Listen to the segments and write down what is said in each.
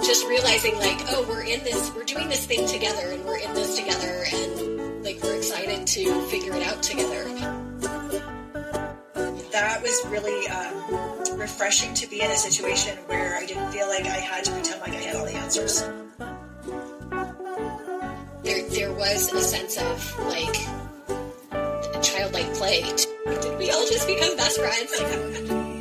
just realizing like, oh, we're doing this thing together and we're in this together and like we're excited to figure it out together. That was really refreshing to be in a situation where I didn't feel like I had to pretend like I had all the answers. There was a sense of like childlike play. Did we all just become best friends?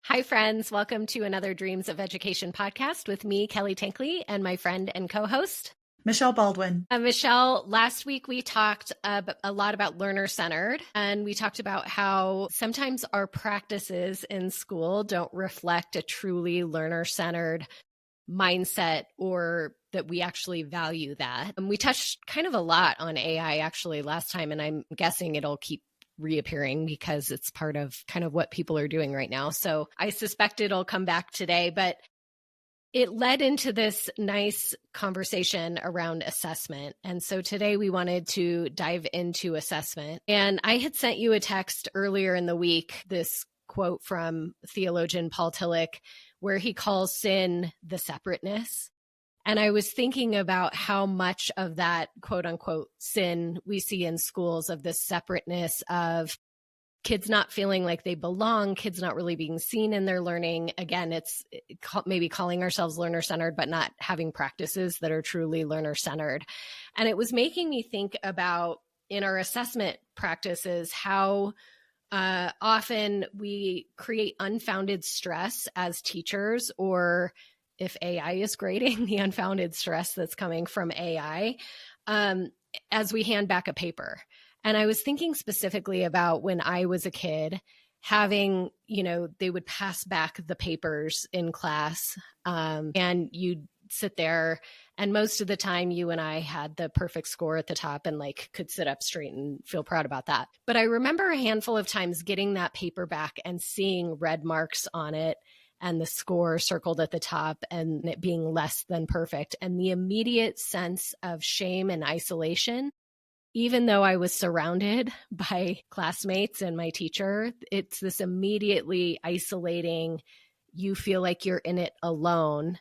Hi, friends. Welcome to another Dreams of Education podcast with me, Kelly Tenkely, and my friend and co-host, Michelle Baldwin. Michelle, last week we talked a lot about learner-centered, and we talked about how sometimes our practices in school don't reflect a truly learner-centered mindset or that we actually value that. And we touched kind of a lot on AI actually last time, and I'm guessing it'll keep reappearing because it's part of kind of what people are doing right now. So I suspect it'll come back today, but it led into this nice conversation around assessment. And so today we wanted to dive into assessment. And I had sent you a text earlier in the week, this quote from theologian Paul Tillich, where he calls sin the separateness. And I was thinking about how much of that quote unquote sin we see in schools, of this separateness of kids not feeling like they belong, kids not really being seen in their learning. Again, it's maybe calling ourselves learner-centered, but not having practices that are truly learner-centered. And it was making me think about in our assessment practices, how often we create unfounded stress as teachers, or if AI is grading, the unfounded stress that's coming from AI as we hand back a paper. And I was thinking specifically about when I was a kid, having, they would pass back the papers in class and you'd sit there, and most of the time you and I had the perfect score at the top and like could sit up straight and feel proud about that. But I remember a handful of times getting that paper back and seeing red marks on it and the score circled at the top and it being less than perfect, and the immediate sense of shame and isolation. Even though I was surrounded by classmates and my teacher, it's this immediately isolating, you feel like you're in it alone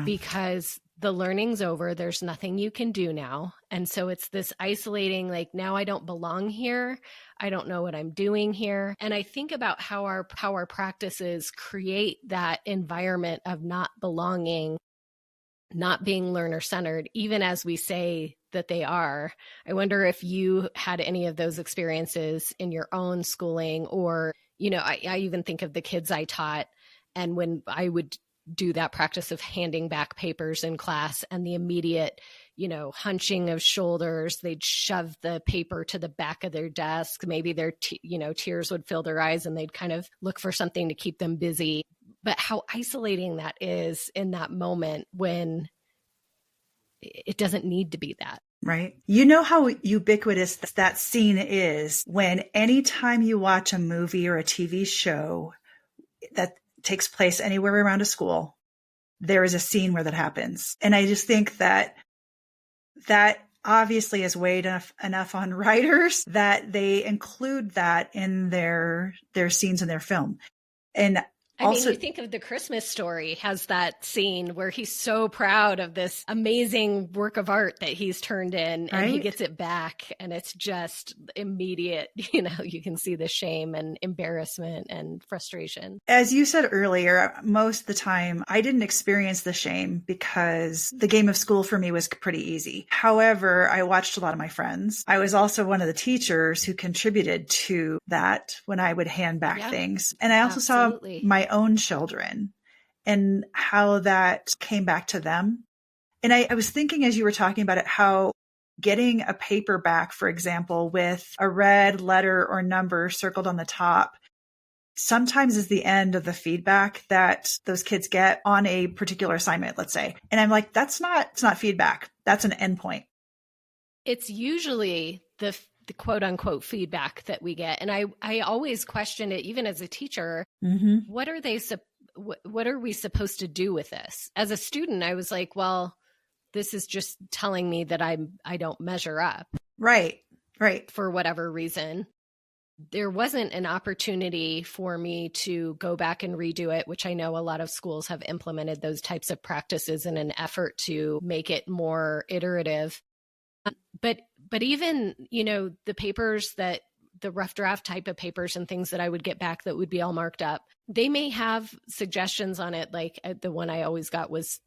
because the learning's over. There's nothing you can do now. And so it's this isolating, like, now I don't belong here. I don't know what I'm doing here. And I think about how our practices create that environment of not belonging, not being learner-centered, even as we say that they are. I wonder if you had any of those experiences in your own schooling, or, I even think of the kids I taught, and when I would do that practice of handing back papers in class and the immediate, hunching of shoulders, they'd shove the paper to the back of their desk. Maybe their, tears would fill their eyes and they'd kind of look for something to keep them busy. But how isolating that is in that moment when it doesn't need to be that. Right. You know how ubiquitous that scene is when anytime you watch a movie or a TV show that takes place anywhere around a school, there is a scene where that happens. And I just think that obviously is weighed enough on writers that they include that in their scenes in their film. And also, you think of The Christmas Story has that scene where he's so proud of this amazing work of art that he's turned in, and he gets it back, and it's just immediate. You can see the shame and embarrassment and frustration. As you said earlier, most of the time I didn't experience the shame because the game of school for me was pretty easy. However, I watched a lot of my friends. I was also one of the teachers who contributed to that when I would hand back things. And I also saw my own children and how that came back to them. And I was thinking as you were talking about it, how getting a paper back, for example, with a red letter or number circled on the top, sometimes is the end of the feedback that those kids get on a particular assignment, let's say. And I'm like, it's not feedback. That's an endpoint. It's usually the quote unquote feedback that we get. And I always question it, even as a teacher, what are they what are we supposed to do with this? As a student, I was like, well, this is just telling me that I don't measure up. Right. For whatever reason. There wasn't an opportunity for me to go back and redo it, which I know a lot of schools have implemented those types of practices in an effort to make it more iterative. But even, the papers that the rough draft type of papers and things that I would get back that would be all marked up, they may have suggestions on it. Like the one I always got was,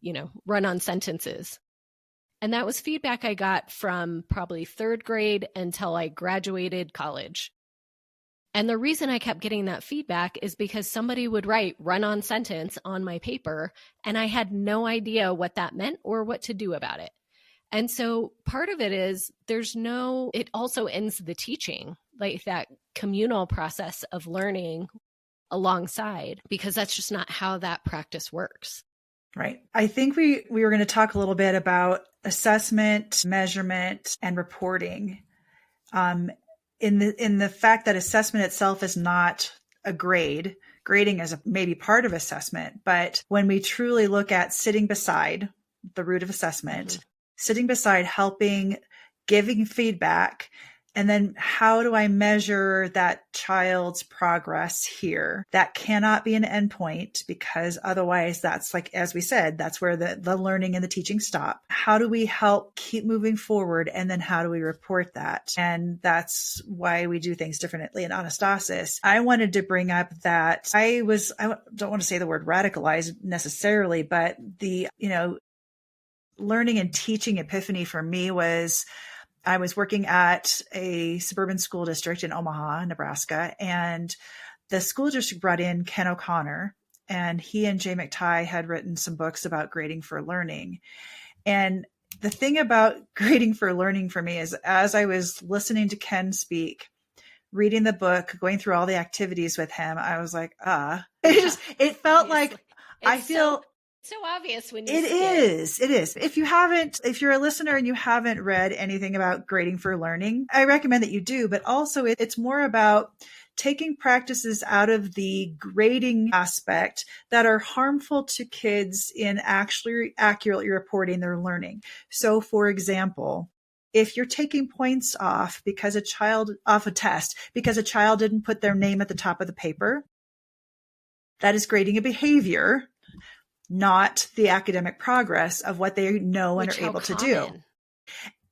run on sentences. And that was feedback I got from probably third grade until I graduated college. And the reason I kept getting that feedback is because somebody would write run on sentence on my paper, and I had no idea what that meant or what to do about it. And so part of it is it also ends the teaching, like that communal process of learning alongside, because that's just not how that practice works. Right. I think we were going to talk a little bit about assessment, measurement, and reporting. In the fact that assessment itself is not a grade. Grading is maybe part of assessment, but when we truly look at sitting beside the root of assessment, sitting beside helping, giving feedback, and then how do I measure that child's progress here? That cannot be an endpoint, because otherwise that's like, as we said, that's where the learning and the teaching stop. How do we help keep moving forward? And then how do we report that? And that's why we do things differently in Anastasis. I wanted to bring up that I don't want to say the word radicalized necessarily, but the, learning and teaching epiphany for me was, I was working at a suburban school district in Omaha, Nebraska, and the school district brought in Ken O'Connor, and he and Jay McTighe had written some books about grading for learning. And the thing about grading for learning for me is, as I was listening to Ken speak, reading the book, going through all the activities with him, I was like, it felt like I feel... So obvious when you It is. If you're a listener and you haven't read anything about grading for learning, I recommend that you do, but also it's more about taking practices out of the grading aspect that are harmful to kids in actually accurately reporting their learning. So for example, if you're taking points off a test because a child didn't put their name at the top of the paper, that is grading a behavior, not the academic progress of what they know and are able to do.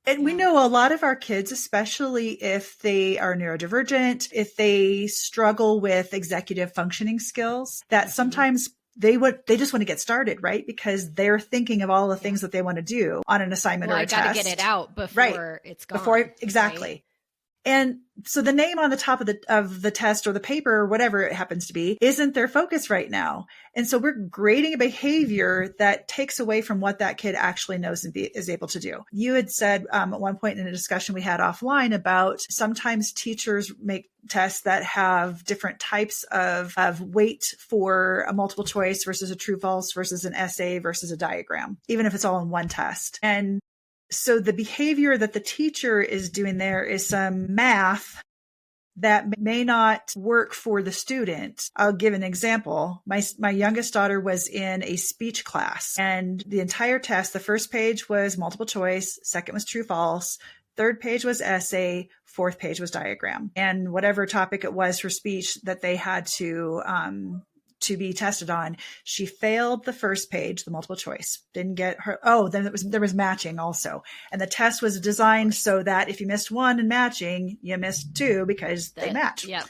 And we know a lot of our kids, especially if they are neurodivergent, if they struggle with executive functioning skills, that sometimes they just want to get started, right? Because they're thinking of all the things that they want to do on an assignment or a test. I got to get it out before it's gone. Exactly. Right? And so the name on the top of the test or the paper or whatever it happens to be isn't their focus right now. And so we're grading a behavior that takes away from what that kid actually knows and is able to do. You had said at one point in a discussion we had offline about sometimes teachers make tests that have different types of weight for a multiple choice versus a true false versus an essay versus a diagram, even if it's all in one test. And so the behavior that the teacher is doing there is some math that may not work for the student. I'll give an example. My youngest daughter was in a speech class, and the entire test, the first page was multiple choice, second was true false, third page was essay, fourth page was diagram. And whatever topic it was for speech that they had to be tested on, she failed the first page, the multiple choice, didn't get her. Oh, then there was matching also. And the test was designed so that if you missed one in matching, you missed two because they match. Yeah.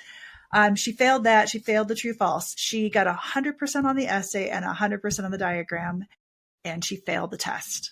She failed that. She failed the true false. She got 100% on the essay and 100% on the diagram, and she failed the test.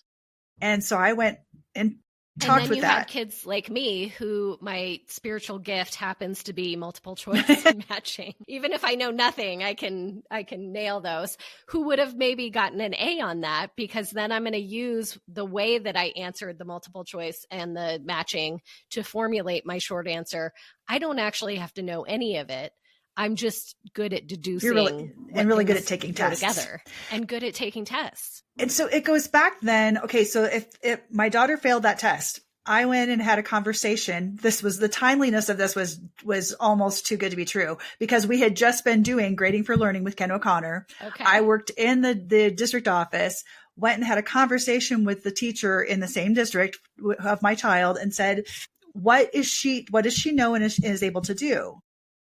And so I went and talked with that. And then you have kids like me who my spiritual gift happens to be multiple choice and matching. Even if I know nothing, I can nail those. Who would have maybe gotten an A on that, because then I'm going to use the way that I answered the multiple choice and the matching to formulate my short answer. I don't actually have to know any of it. I'm just good at deducing. You're really good at taking tests together, and good at taking tests. And so it goes back then. Okay. So if my daughter failed that test, I went and had a conversation. The timeliness of this was almost too good to be true, because we had just been doing grading for learning with Ken O'Connor. Okay. I worked in the district office, went and had a conversation with the teacher in the same district of my child and said, what does she know and is able to do?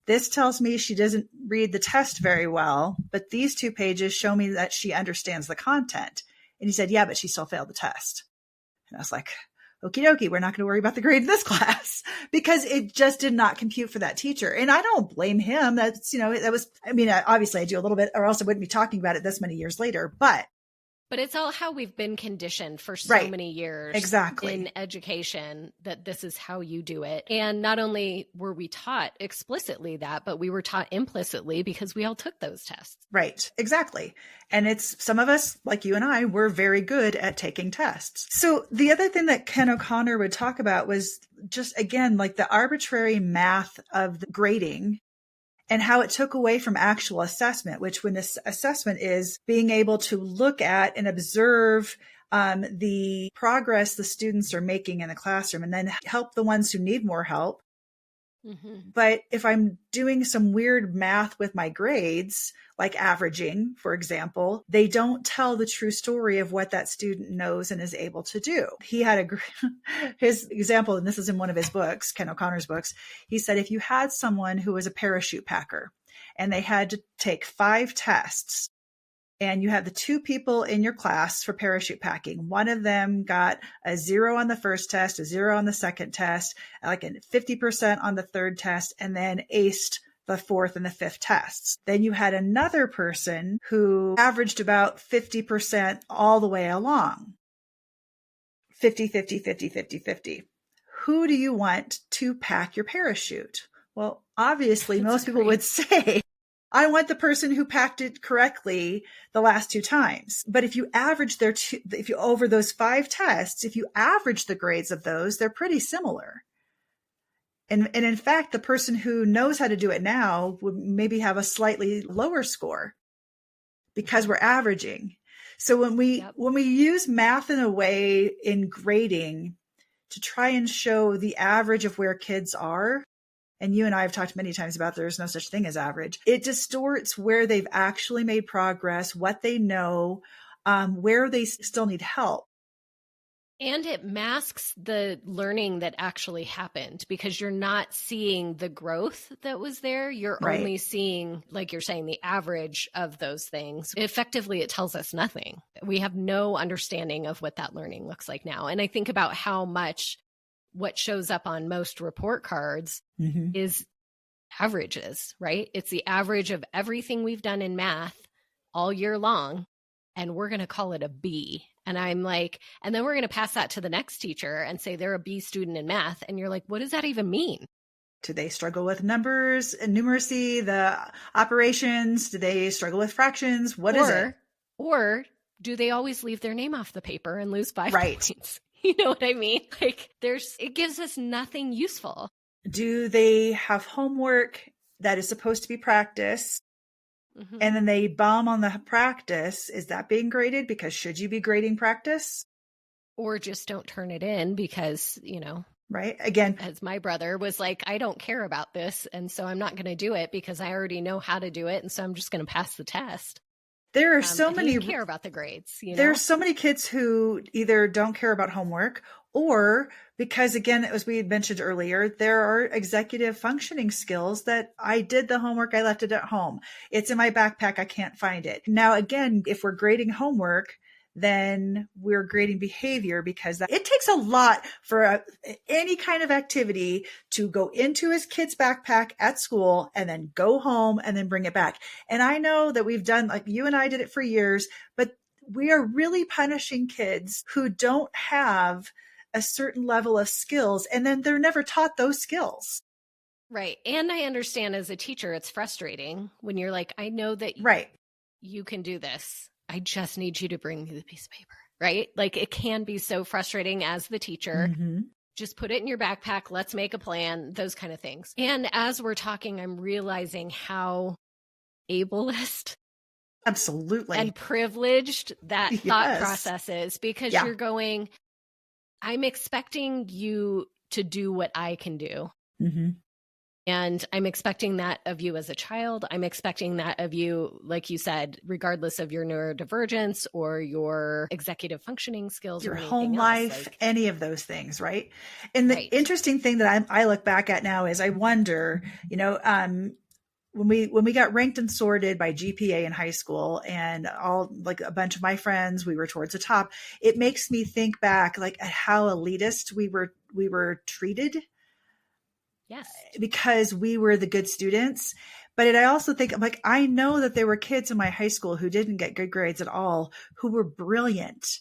This tells me she doesn't read the test very well, but these 2 pages show me that she understands the content. And he said, yeah, but she still failed the test. And I was like, okie dokie, we're not going to worry about the grade in this class, because it just did not compute for that teacher. And I don't blame him. That's, obviously I do a little bit, or else I wouldn't be talking about it this many years later, but it's all how we've been conditioned for so many years exactly in education, that this is how you do it. And not only were we taught explicitly that, but we were taught implicitly because we all took those tests. Right. Exactly. And it's some of us, like you and I, were very good at taking tests. So the other thing that Ken O'Connor would talk about was just, again, like the arbitrary math of the grading, and how it took away from actual assessment, which when this assessment is being able to look at and observe the progress the students are making in the classroom, and then help the ones who need more help. Mm-hmm. But if I'm doing some weird math with my grades, like averaging, for example, they don't tell the true story of what that student knows and is able to do. He had his example, and this is in one of his books, Ken O'Connor's books. He said, if you had someone who was a parachute packer and they had to take 5 tests, and you have the 2 people in your class for parachute packing. One of them got a 0 on the first test, a 0 on the second test, like a 50% on the third test, and then aced the 4th and the 5th tests. Then you had another person who averaged about 50% all the way along. 50, 50, 50, 50, 50. Who do you want to pack your parachute? Well, obviously, most people would say, I want the person who packed it correctly the last 2 times. But if you average over those 5 tests, if you average the grades of those, they're pretty similar. And in fact, the person who knows how to do it now would maybe have a slightly lower score because we're averaging. So when we use math in a way in grading to try and show the average of where kids are, and you and I have talked many times about there's no such thing as average, it distorts where they've actually made progress, what they know, where they still need help. And it masks the learning that actually happened, because you're not seeing the growth that was there. You're only seeing, like you're saying, the average of those things. Effectively, it tells us nothing. We have no understanding of what that learning looks like now. And I think about how much what shows up on most report cards is averages, right? It's the average of everything we've done in math all year long, and we're going to call it a B. And I'm like, and then we're going to pass that to the next teacher and say they're a B student in math. And you're like, what does that even mean? Do they struggle with numbers and numeracy, the operations? Do they struggle with fractions? What is it? Or do they always leave their name off the paper and lose 5 points? You know what I mean? Like it gives us nothing useful. Do they have homework that is supposed to be practice? And then they bomb on the practice. Is that being graded? Because should you be grading practice? Or just don't turn it in because, right? Again, as my brother was like, I don't care about this. And so I'm not going to do it because I already know how to do it. And so I'm just going to pass the test. There are so many care about the grades. There's so many kids who either don't care about homework, or because, again, as we had mentioned earlier, there are executive functioning skills that I did the homework, I left it at home. It's in my backpack, I can't find it. Now, again, if we're grading homework, then we're grading behavior, because it takes a lot for any kind of activity to go into his kid's backpack at school and then go home and then bring it back. And I know that we've done, like you and I did it for years, but we are really punishing kids who don't have a certain level of skills, and then they're never taught those skills. Right. And I understand as a teacher, it's frustrating when you're like, I know that you can do this. I just need you to bring me the piece of paper, right? Like it can be so frustrating as the teacher. Just put it in your backpack. Let's make a plan, those kind of things. And as we're talking, I'm realizing how ableist absolutely and privileged that thought process is, because you're going, I'm expecting you to do what I can do. Mm-hmm. And I'm expecting that of you as a child. I'm expecting that of you, like you said, regardless of your neurodivergence or your executive functioning skills, your or anything home else, life, like, any of those things, right? And the right. interesting thing that I look back at now is I wonder, when we got ranked and sorted by GPA in high school, and all, like, a bunch of my friends, we were towards the top. It makes me think back, like, at how elitist we were treated. Yes. Because we were the good students. But I also think, like, I know that there were kids in my high school who didn't get good grades at all, who were brilliant,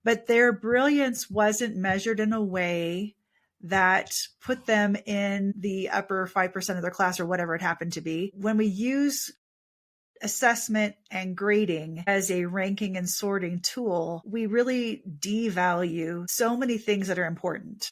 but their brilliance wasn't measured in a way that put them in the upper 5% of their class, or whatever it happened to be. When we use assessment and grading as a ranking and sorting tool, we really devalue so many things that are important.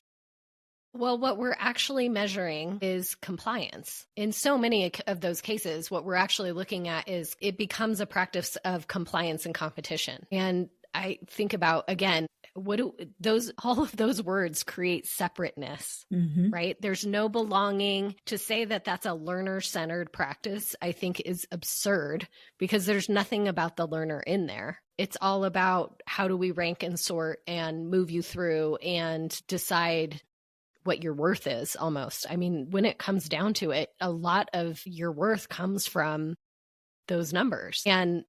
Well, what we're actually measuring is compliance. In so many of those cases, what we're actually looking at is it becomes a practice of compliance and competition. And I think about, again, all of those words create separateness, right? There's no belonging. To say that that's a learner-centered practice, I think, is absurd, because there's nothing about the learner in there. It's all about how do we rank and sort and move you through and decide what your worth is, almost. I mean, when it comes down to it, a lot of your worth comes from those numbers. And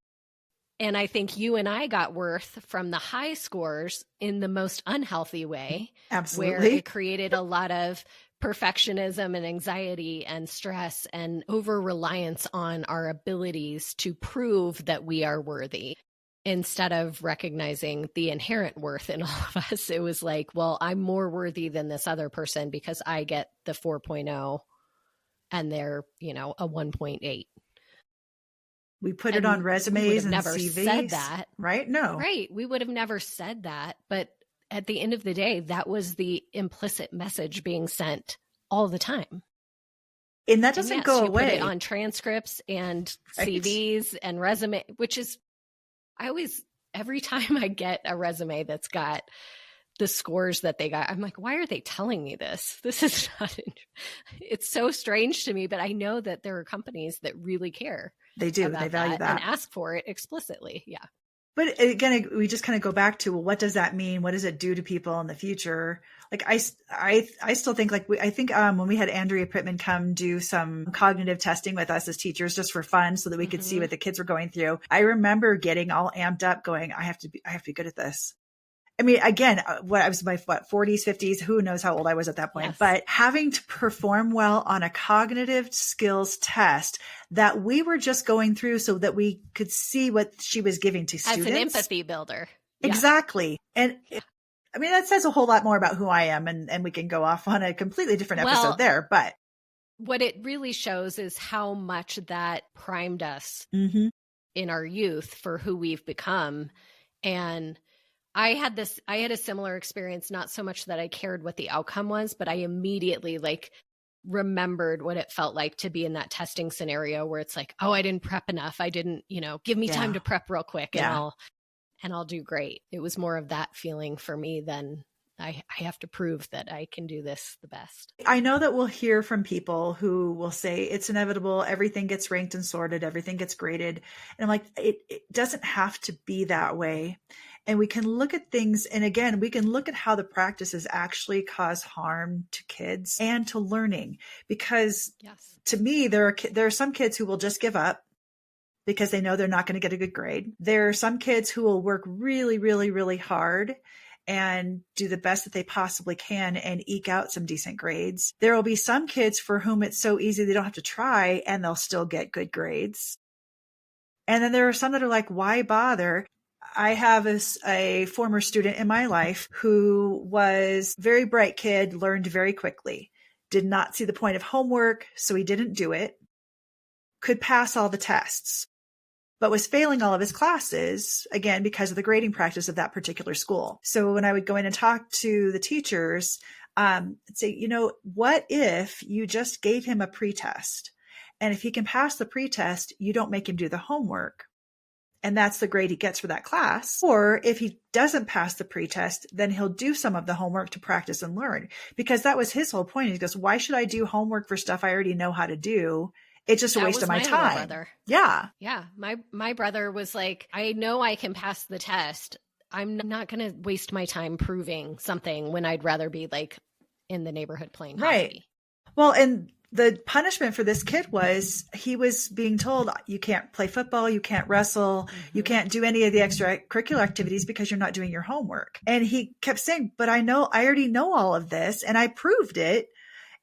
I think you and I got worth from the high scores in the most unhealthy way. Absolutely. Where it created a lot of perfectionism and anxiety and stress and over-reliance on our abilities to prove that we are worthy. Instead of recognizing the inherent worth in all of us, it was like, well, I'm more worthy than this other person because I get the 4.0 and they're, a 1.8. We put it on resumes and never CVs. Said that, right? No. Right. We would have never said that. But at the end of the day, that was the implicit message being sent all the time. And that doesn't go away. Put it on transcripts and CVs and resume, which is, every time I get a resume that's got the scores that they got, I'm like, why are they telling me this? This is not, it's so strange to me, but I know that there are companies that really care. They do. They value that. And ask for it explicitly. Yeah. But again, we just kind of go back to, well, what does that mean? What does it do to people in the future? Like, I still think, like, when we had Andrea Pittman come do some cognitive testing with us as teachers, just for fun, so that we could see what the kids were going through. I remember getting all amped up going, I have to be good at this. I mean, again, I was my 40s, 50s, who knows how old I was at that point, yes. But having to perform well on a cognitive skills test that we were just going through so that we could see what she was giving to students. As an empathy builder. Yeah. Exactly. And that says a whole lot more about who I am, and we can go off on a completely different episode there, but. What it really shows is how much that primed us in our youth for who we've become. And I had a similar experience, not so much that I cared what the outcome was, but I immediately remembered what it felt like to be in that testing scenario where it's like, oh, I didn't prep enough. I didn't, give me time to prep real quick and I'll do great. It was more of that feeling for me than I have to prove that I can do this the best. I know that we'll hear from people who will say it's inevitable. Everything gets ranked and sorted. Everything gets graded. And I'm like, it doesn't have to be that way. And we can look at things. And again, we can look at how the practices actually cause harm to kids and to learning, because to me, there are some kids who will just give up because they know they're not going to get a good grade. There are some kids who will work really, really, really hard and do the best that they possibly can and eke out some decent grades. There will be some kids for whom it's so easy they don't have to try and they'll still get good grades. And then there are some that are like, why bother? I have a former student in my life who was a very bright kid, learned very quickly, did not see the point of homework, so he didn't do it, could pass all the tests, but was failing all of his classes, again, because of the grading practice of that particular school. So when I would go in and talk to the teachers, I'd say, what if you just gave him a pretest? And if he can pass the pretest, you don't make him do the homework. and that's the grade he gets for that class. Or if he doesn't pass the pretest, then he'll do some of the homework to practice and learn, because that was his whole point. He goes, why should I do homework for stuff I already know how to do? It's just a waste of my time. Brother. Yeah. Yeah. My brother was like, I know I can pass the test. I'm not going to waste my time proving something when I'd rather be like in the neighborhood playing right. hockey. Well, and the punishment for this kid was he was being told, you can't play football, you can't wrestle, you can't do any of the extracurricular activities because you're not doing your homework. And he kept saying, but I already know all of this and I proved it.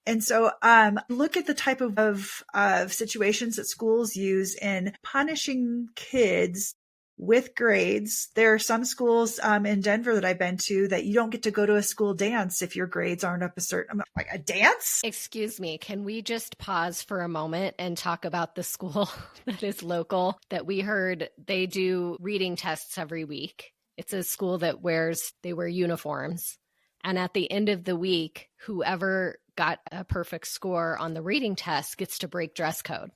And so look at the type of situations that schools use in punishing kids with grades. There are some schools in Denver that I've been to that you don't get to go to a school dance if your grades aren't up a certain, like a dance? Excuse me, can we just pause for a moment and talk about the school that is local that we heard they do reading tests every week? It's a school that they wear uniforms. And at the end of the week, whoever got a perfect score on the reading test gets to break dress code.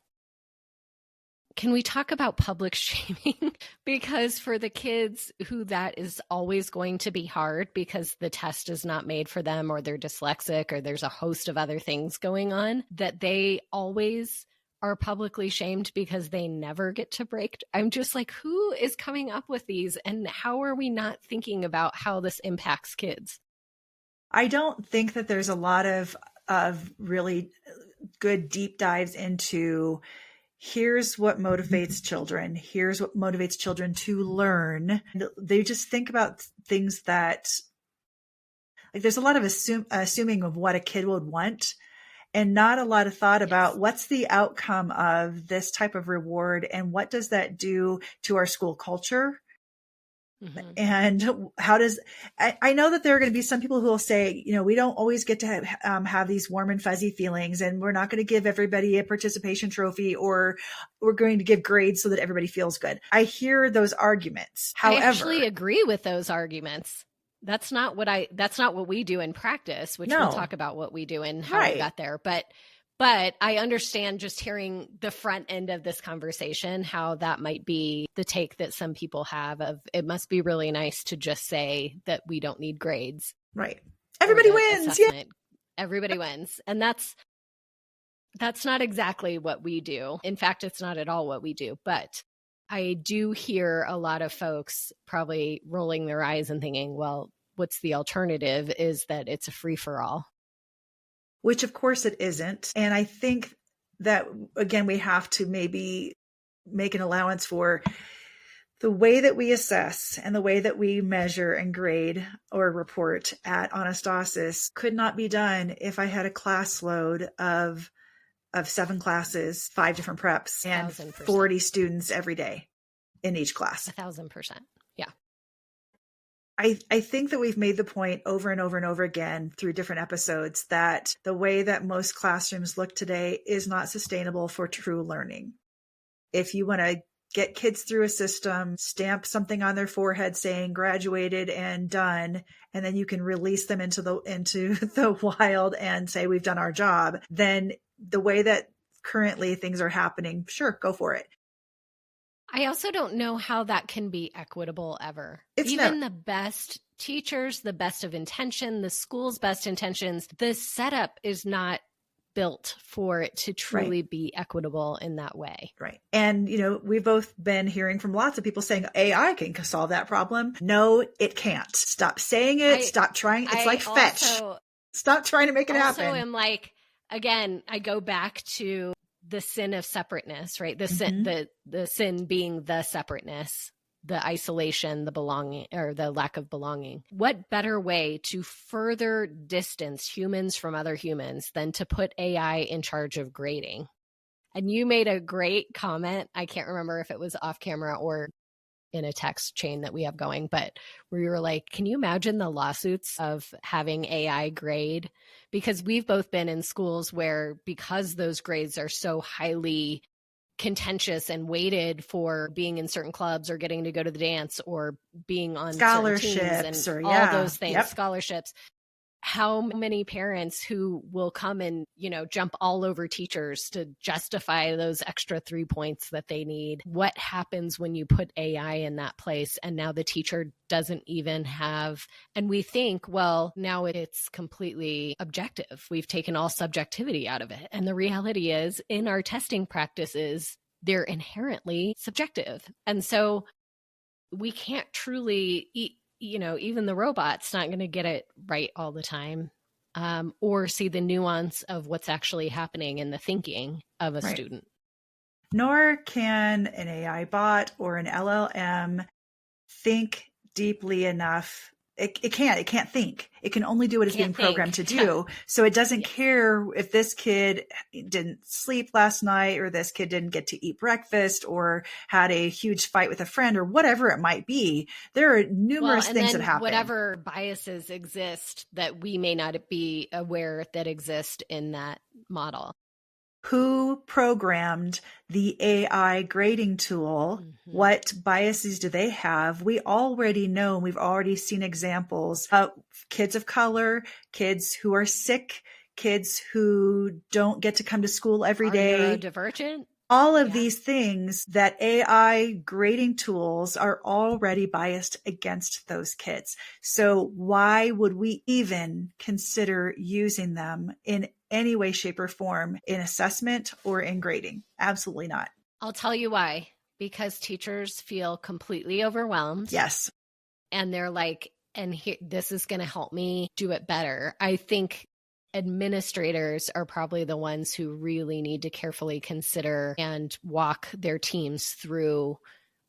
Can we talk about public shaming? Because for the kids who that is always going to be hard because the test is not made for them, or they're dyslexic, or there's a host of other things going on, that they always are publicly shamed because they never get to break. I'm just like, who is coming up with these? And how are we not thinking about how this impacts kids? I don't think that there's a lot of really good deep dives into here's what motivates children. Here's what motivates children to learn. They just think about things that, like, there's a lot of assuming of what a kid would want, and not a lot of thought about what's the outcome of this type of reward and what does that do to our school culture. And how does, I know that there are going to be some people who will say, we don't always get to have these warm and fuzzy feelings, and we're not going to give everybody a participation trophy, or we're going to give grades so that everybody feels good. I hear those arguments. However, I actually agree with those arguments. That's not what we do in practice, which we'll talk about what we do and how we got there. But I understand, just hearing the front end of this conversation, how that might be the take that some people have of, it must be really nice to just say that we don't need grades. Right. Everybody wins. Yeah. Everybody wins. And that's not exactly what we do. In fact, it's not at all what we do. But I do hear a lot of folks probably rolling their eyes and thinking, well, what's the alternative? Is that it's a free-for-all. Which of course it isn't. And I think that, again, we have to maybe make an allowance for the way that we assess and the way that we measure and grade or report at Anastasis could not be done if I had a class load of 7 classes, 5 different preps, and 1,000%. 40 students every day in each class. 1,000%. Yeah. I think that we've made the point over and over and over again through different episodes that the way that most classrooms look today is not sustainable for true learning. If you want to get kids through a system, stamp something on their forehead saying graduated and done, and then you can release them into the wild and say we've done our job, then the way that currently things are happening, sure, go for it. I also don't know how that can be equitable ever. Even the best teachers, the best of intention, the school's best intentions, the setup is not built for it to truly be equitable in that way. Right. And, we've both been hearing from lots of people saying AI can solve that problem. No, it can't. Stop saying it. Stop trying. It's like fetch. Stop trying to make it happen. Also am like, again, I go back to the sin of separateness, right? The sin being the separateness, the isolation, the belonging, or the lack of belonging. What better way to further distance humans from other humans than to put AI in charge of grading? And you made a great comment. I can't remember if it was off camera or in a text chain that we have going, but where you were like, can you imagine the lawsuits of having AI grade? Because we've both been in schools where, because those grades are so highly contentious and weighted for being in certain clubs or getting to go to the dance or being on scholarships and or all those things, scholarships, how many parents who will come and, jump all over teachers to justify those extra 3 points that they need? What happens when you put AI in that place and now the teacher doesn't even have, and we think, well, now it's completely objective. We've taken all subjectivity out of it. And the reality is, in our testing practices, they're inherently subjective. And so we can't truly even the robot's not going to get it right all the time, or see the nuance of what's actually happening in the thinking of a student. Nor can an AI bot or an LLM think deeply enough. It can't think. It can only do what it's being programmed to do. So it doesn't care if this kid didn't sleep last night, or this kid didn't get to eat breakfast, or had a huge fight with a friend, or whatever it might be. There are numerous things that happen. Whatever biases exist that we may not be aware that exist in that model. Who programmed the AI grading tool? Mm-hmm. What biases do they have? We already know, we've already seen examples of kids of color, kids who are sick, kids who don't get to come to school every day. Neurodivergent. All of these things that AI grading tools are already biased against those kids. So why would we even consider using them in any way, shape, or form in assessment or in grading? Absolutely not. I'll tell you why. Because teachers feel completely overwhelmed. Yes. And they're like, this is going to help me do it better. I think administrators are probably the ones who really need to carefully consider and walk their teams through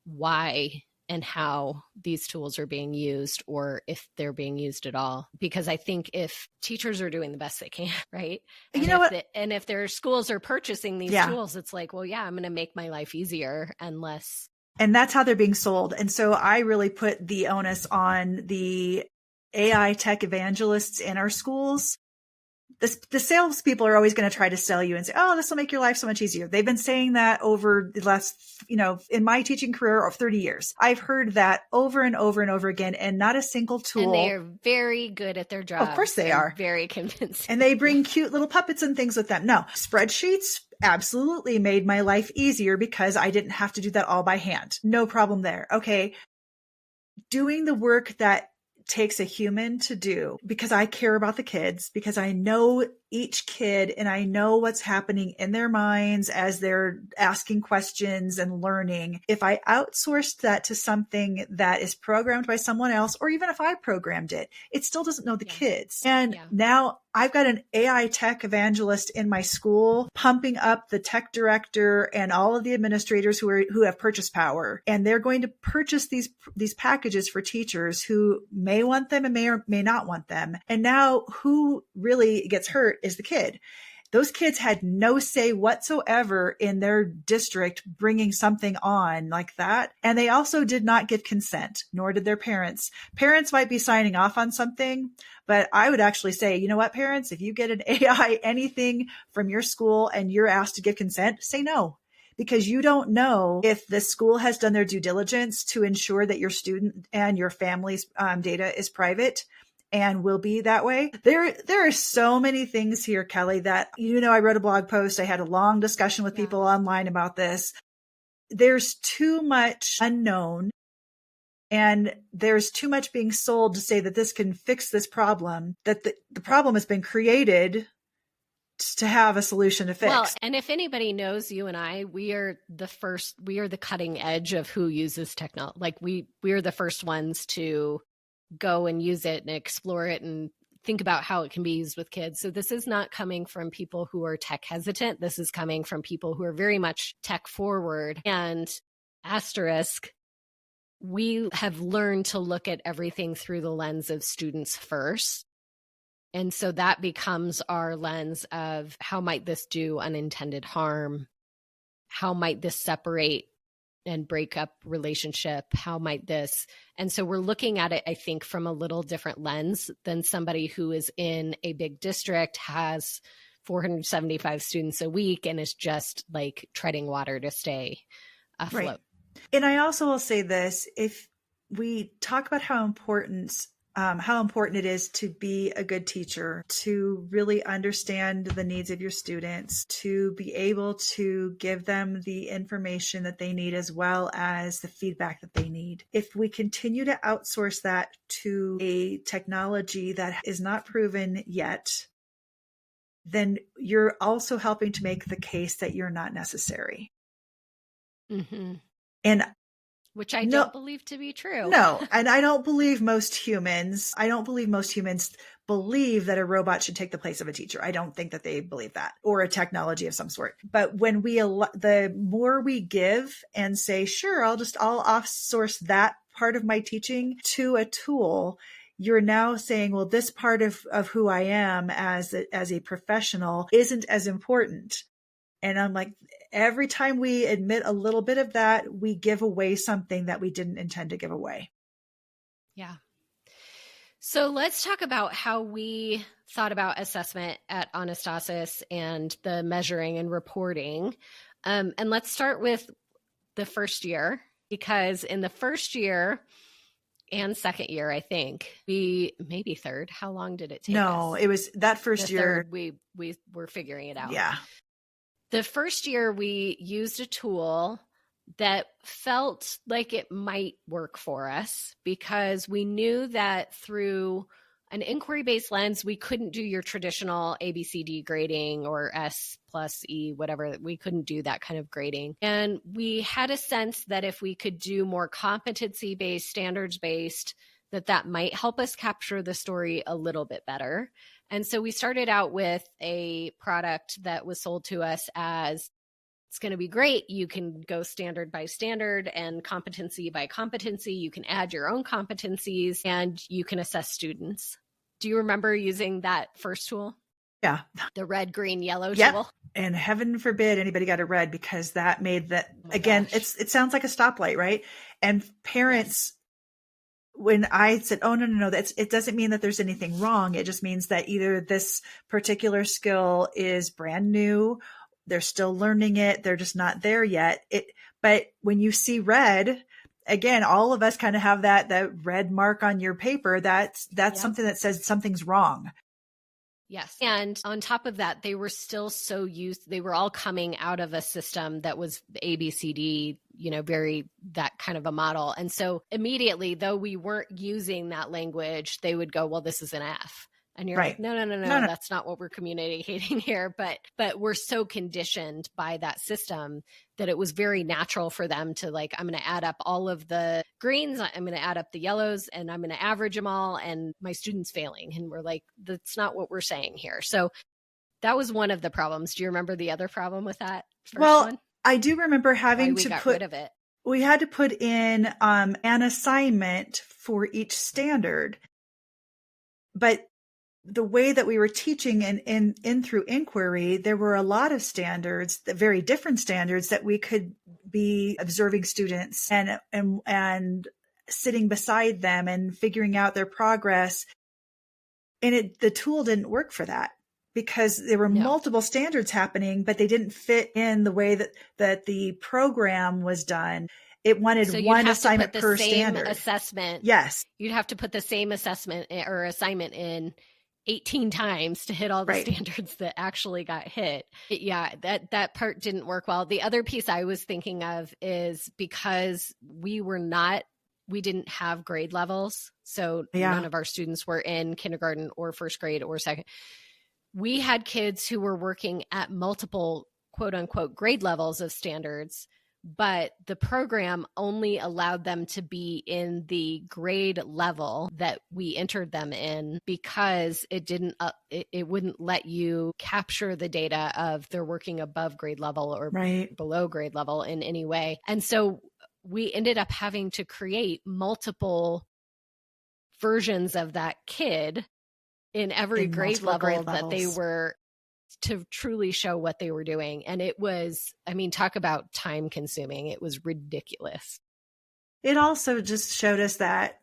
why and how these tools are being used, or if they're being used at all. Because I think if teachers are doing the best they can, right? And if their schools are purchasing these tools, it's like, well, I'm going to make my life easier and less. And that's how they're being sold. And so I really put the onus on the AI tech evangelists in our schools. The salespeople are always going to try to sell you and say, oh, this will make your life so much easier. They've been saying that over the last, in my teaching career of 30 years. I've heard that over and over and over again, and not a single tool. And they are very good at their job. Of course they are. Very convincing. And they bring cute little puppets and things with them. No, spreadsheets absolutely made my life easier because I didn't have to do that all by hand. No problem there. Okay. Doing the work that takes a human to do, because I care about the kids, because I know each kid and I know what's happening in their minds as they're asking questions and learning. If I outsourced that to something that is programmed by someone else, or even if I programmed it, it still doesn't know the kids. And now I've got an AI tech evangelist in my school pumping up the tech director and all of the administrators who have purchase power. And they're going to purchase these packages for teachers who may want them and may or may not want them. And now who really gets hurt is the kid. Those kids had no say whatsoever in their district bringing something on like that. And they also did not give consent, nor did their parents. Parents might be signing off on something, but I would actually say, you know what, parents, if you get an AI anything from your school and you're asked to give consent, say no. Because you don't know if the school has done their due diligence to ensure that your student and your family's data is private and will be that way. There are so many things here, Kelly, that, I wrote a blog post. I had a long discussion with people online about this. There's too much unknown, and there's too much being sold to say that this can fix this problem, that the problem has been created to have a solution to fix. Well, and if anybody knows you and I, we are the cutting edge of who uses technology. Like we are the first ones to go and use it and explore it and think about how it can be used with kids. So this is not coming from people who are tech hesitant. This is coming from people who are very much tech forward. And asterisk, we have learned to look at everything through the lens of students first. And so that becomes our lens of how might this do unintended harm? How might this separate and break up relationship? How might this? And so we're looking at it, I think, from a little different lens than somebody who is in a big district, has 475 students a week, and is just like treading water to stay afloat. Right. And I also will say this, if we talk about how important how important it is to be a good teacher, to really understand the needs of your students, to be able to give them the information that they need as well as the feedback that they need. If we continue to outsource that to a technology that is not proven yet, then you're also helping to make the case that you're not necessary. Mm-hmm. And which I don't believe to be true. No, and I don't believe most humans believe that a robot should take the place of a teacher. I don't think that they believe that, or a technology of some sort. But when the more we give and say, sure, I'll outsource that part of my teaching to a tool, you're now saying, well, this part of who I am as a professional isn't as important. And I'm like, every time we admit a little bit of that, we give away something that we didn't intend to give away. Yeah. So let's talk about how we thought about assessment at Anastasis and the measuring and reporting. And let's start with the first year, because in the first year and second year, I think maybe third. How long did it take? No, us? It was that first year. Third, we were figuring it out. Yeah. The first year we used a tool that felt like it might work for us because we knew that through an inquiry-based lens, we couldn't do your traditional ABCD grading or S plus E, whatever. We couldn't do that kind of grading. And we had a sense that if we could do more competency-based, standards-based, that might help us capture the story a little bit better. And so we started out with a product that was sold to us as, it's going to be great. You can go standard by standard and competency by competency. You can add your own competencies and you can assess students. Do you remember using that first tool? Yeah. The red, green, yellow yep. tool? And heaven forbid anybody got a red, because that made that, again, it sounds like a stoplight, right? And parents, when I said, oh, no, it doesn't mean that there's anything wrong. It just means that either this particular skill is brand new, they're still learning it, they're just not there yet. But when you see red, again, all of us kind of have that red mark on your paper. That's something that says something's wrong. Yes. And on top of that, they were still so used, they were all coming out of a system that was ABCD, very that kind of a model. And so immediately, though we weren't using that language, they would go, well, this is an F. And you're right. like, no, that's not what we're communicating here. But we're so conditioned by that system that it was very natural for them to like, I'm going to add up all of the greens, I'm going to add up the yellows, and I'm going to average them all, and my student's failing. And we're like, that's not what we're saying here. So that was one of the problems. Do you remember the other problem with that first one? I do remember having to got rid of it. We had to put in an assignment for each standard. But the way that we were teaching and in through inquiry, there were a lot of standards, very different standards, that we could be observing students and sitting beside them and figuring out their progress. And the tool didn't work for that because there were multiple standards happening, but they didn't fit in the way that the program was done. It wanted one assignment per standard. Assessment. Yes. You'd have to put the same assessment or assignment in 18 times to hit all the standards that actually got hit. That part didn't work well. The other piece I was thinking of is because we didn't have grade levels. So none of our students were in kindergarten or first grade or second. We had kids who were working at multiple quote unquote grade levels of standards, but the program only allowed them to be in the grade level that we entered them in because it wouldn't let you capture the data of they're working above grade level or below grade level in any way. And so we ended up having to create multiple versions of that kid in every grade level that they were, to truly show what they were doing. And it was, talk about time consuming. It was ridiculous. It also just showed us that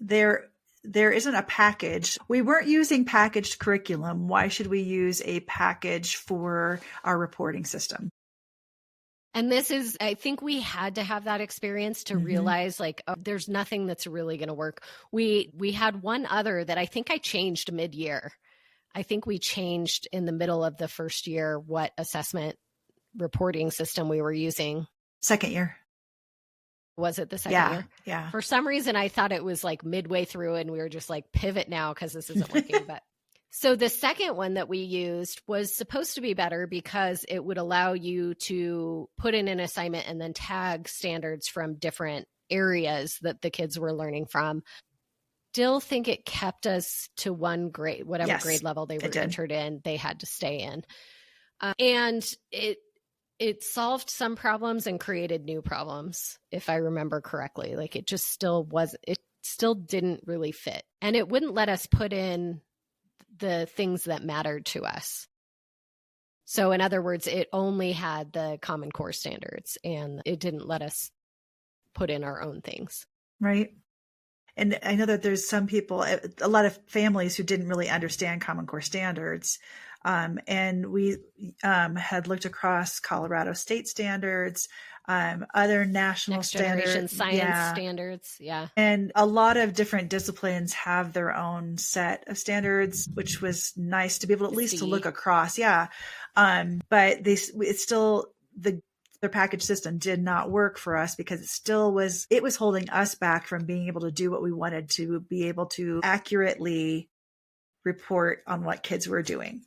there isn't a package. We weren't using packaged curriculum. Why should we use a package for our reporting system? And this is, I think we had to have that experience to realize like, oh, there's nothing that's really going to work. We had one other that I think I changed mid-year. I think we changed in the middle of the first year what assessment reporting system we were using. Second year. Was it the second year? Yeah. For some reason, I thought it was like midway through and we were just like pivot now because this isn't working. But so the second one that we used was supposed to be better because it would allow you to put in an assignment and then tag standards from different areas that the kids were learning from. Still think it kept us to one grade, whatever grade level they were entered in, they had to stay in. And it solved some problems and created new problems, if I remember correctly. Like it still didn't really fit. And it wouldn't let us put in the things that mattered to us. So in other words, it only had the Common Core standards and it didn't let us put in our own things. Right. And I know that there's some people, a lot of families who didn't really understand Common Core standards. And we had looked across Colorado state standards, other national Next generation standards, science standards. Yeah. And a lot of different disciplines have their own set of standards, which was nice to be able at least to look across. Yeah. But it's still their package system did not work for us because it was holding us back from being able to do what we wanted to be able to accurately report on what kids were doing.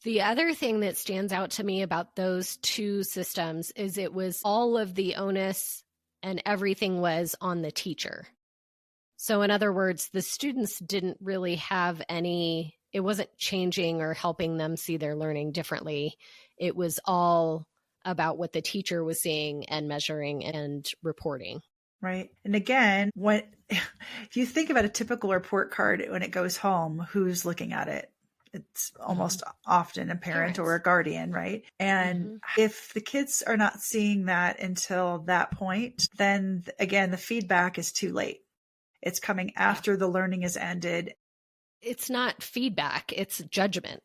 The other thing that stands out to me about those two systems is it was all of the onus and everything was on the teacher. So in other words, the students didn't really have it wasn't changing or helping them see their learning differently. It was all about what the teacher was seeing and measuring and reporting. Right. And again, if you think about a typical report card when it goes home, who's looking at it? It's almost often a parent or a guardian, right? And if the kids are not seeing that until that point, then again, the feedback is too late. It's coming after the learning is ended. It's not feedback, it's judgment.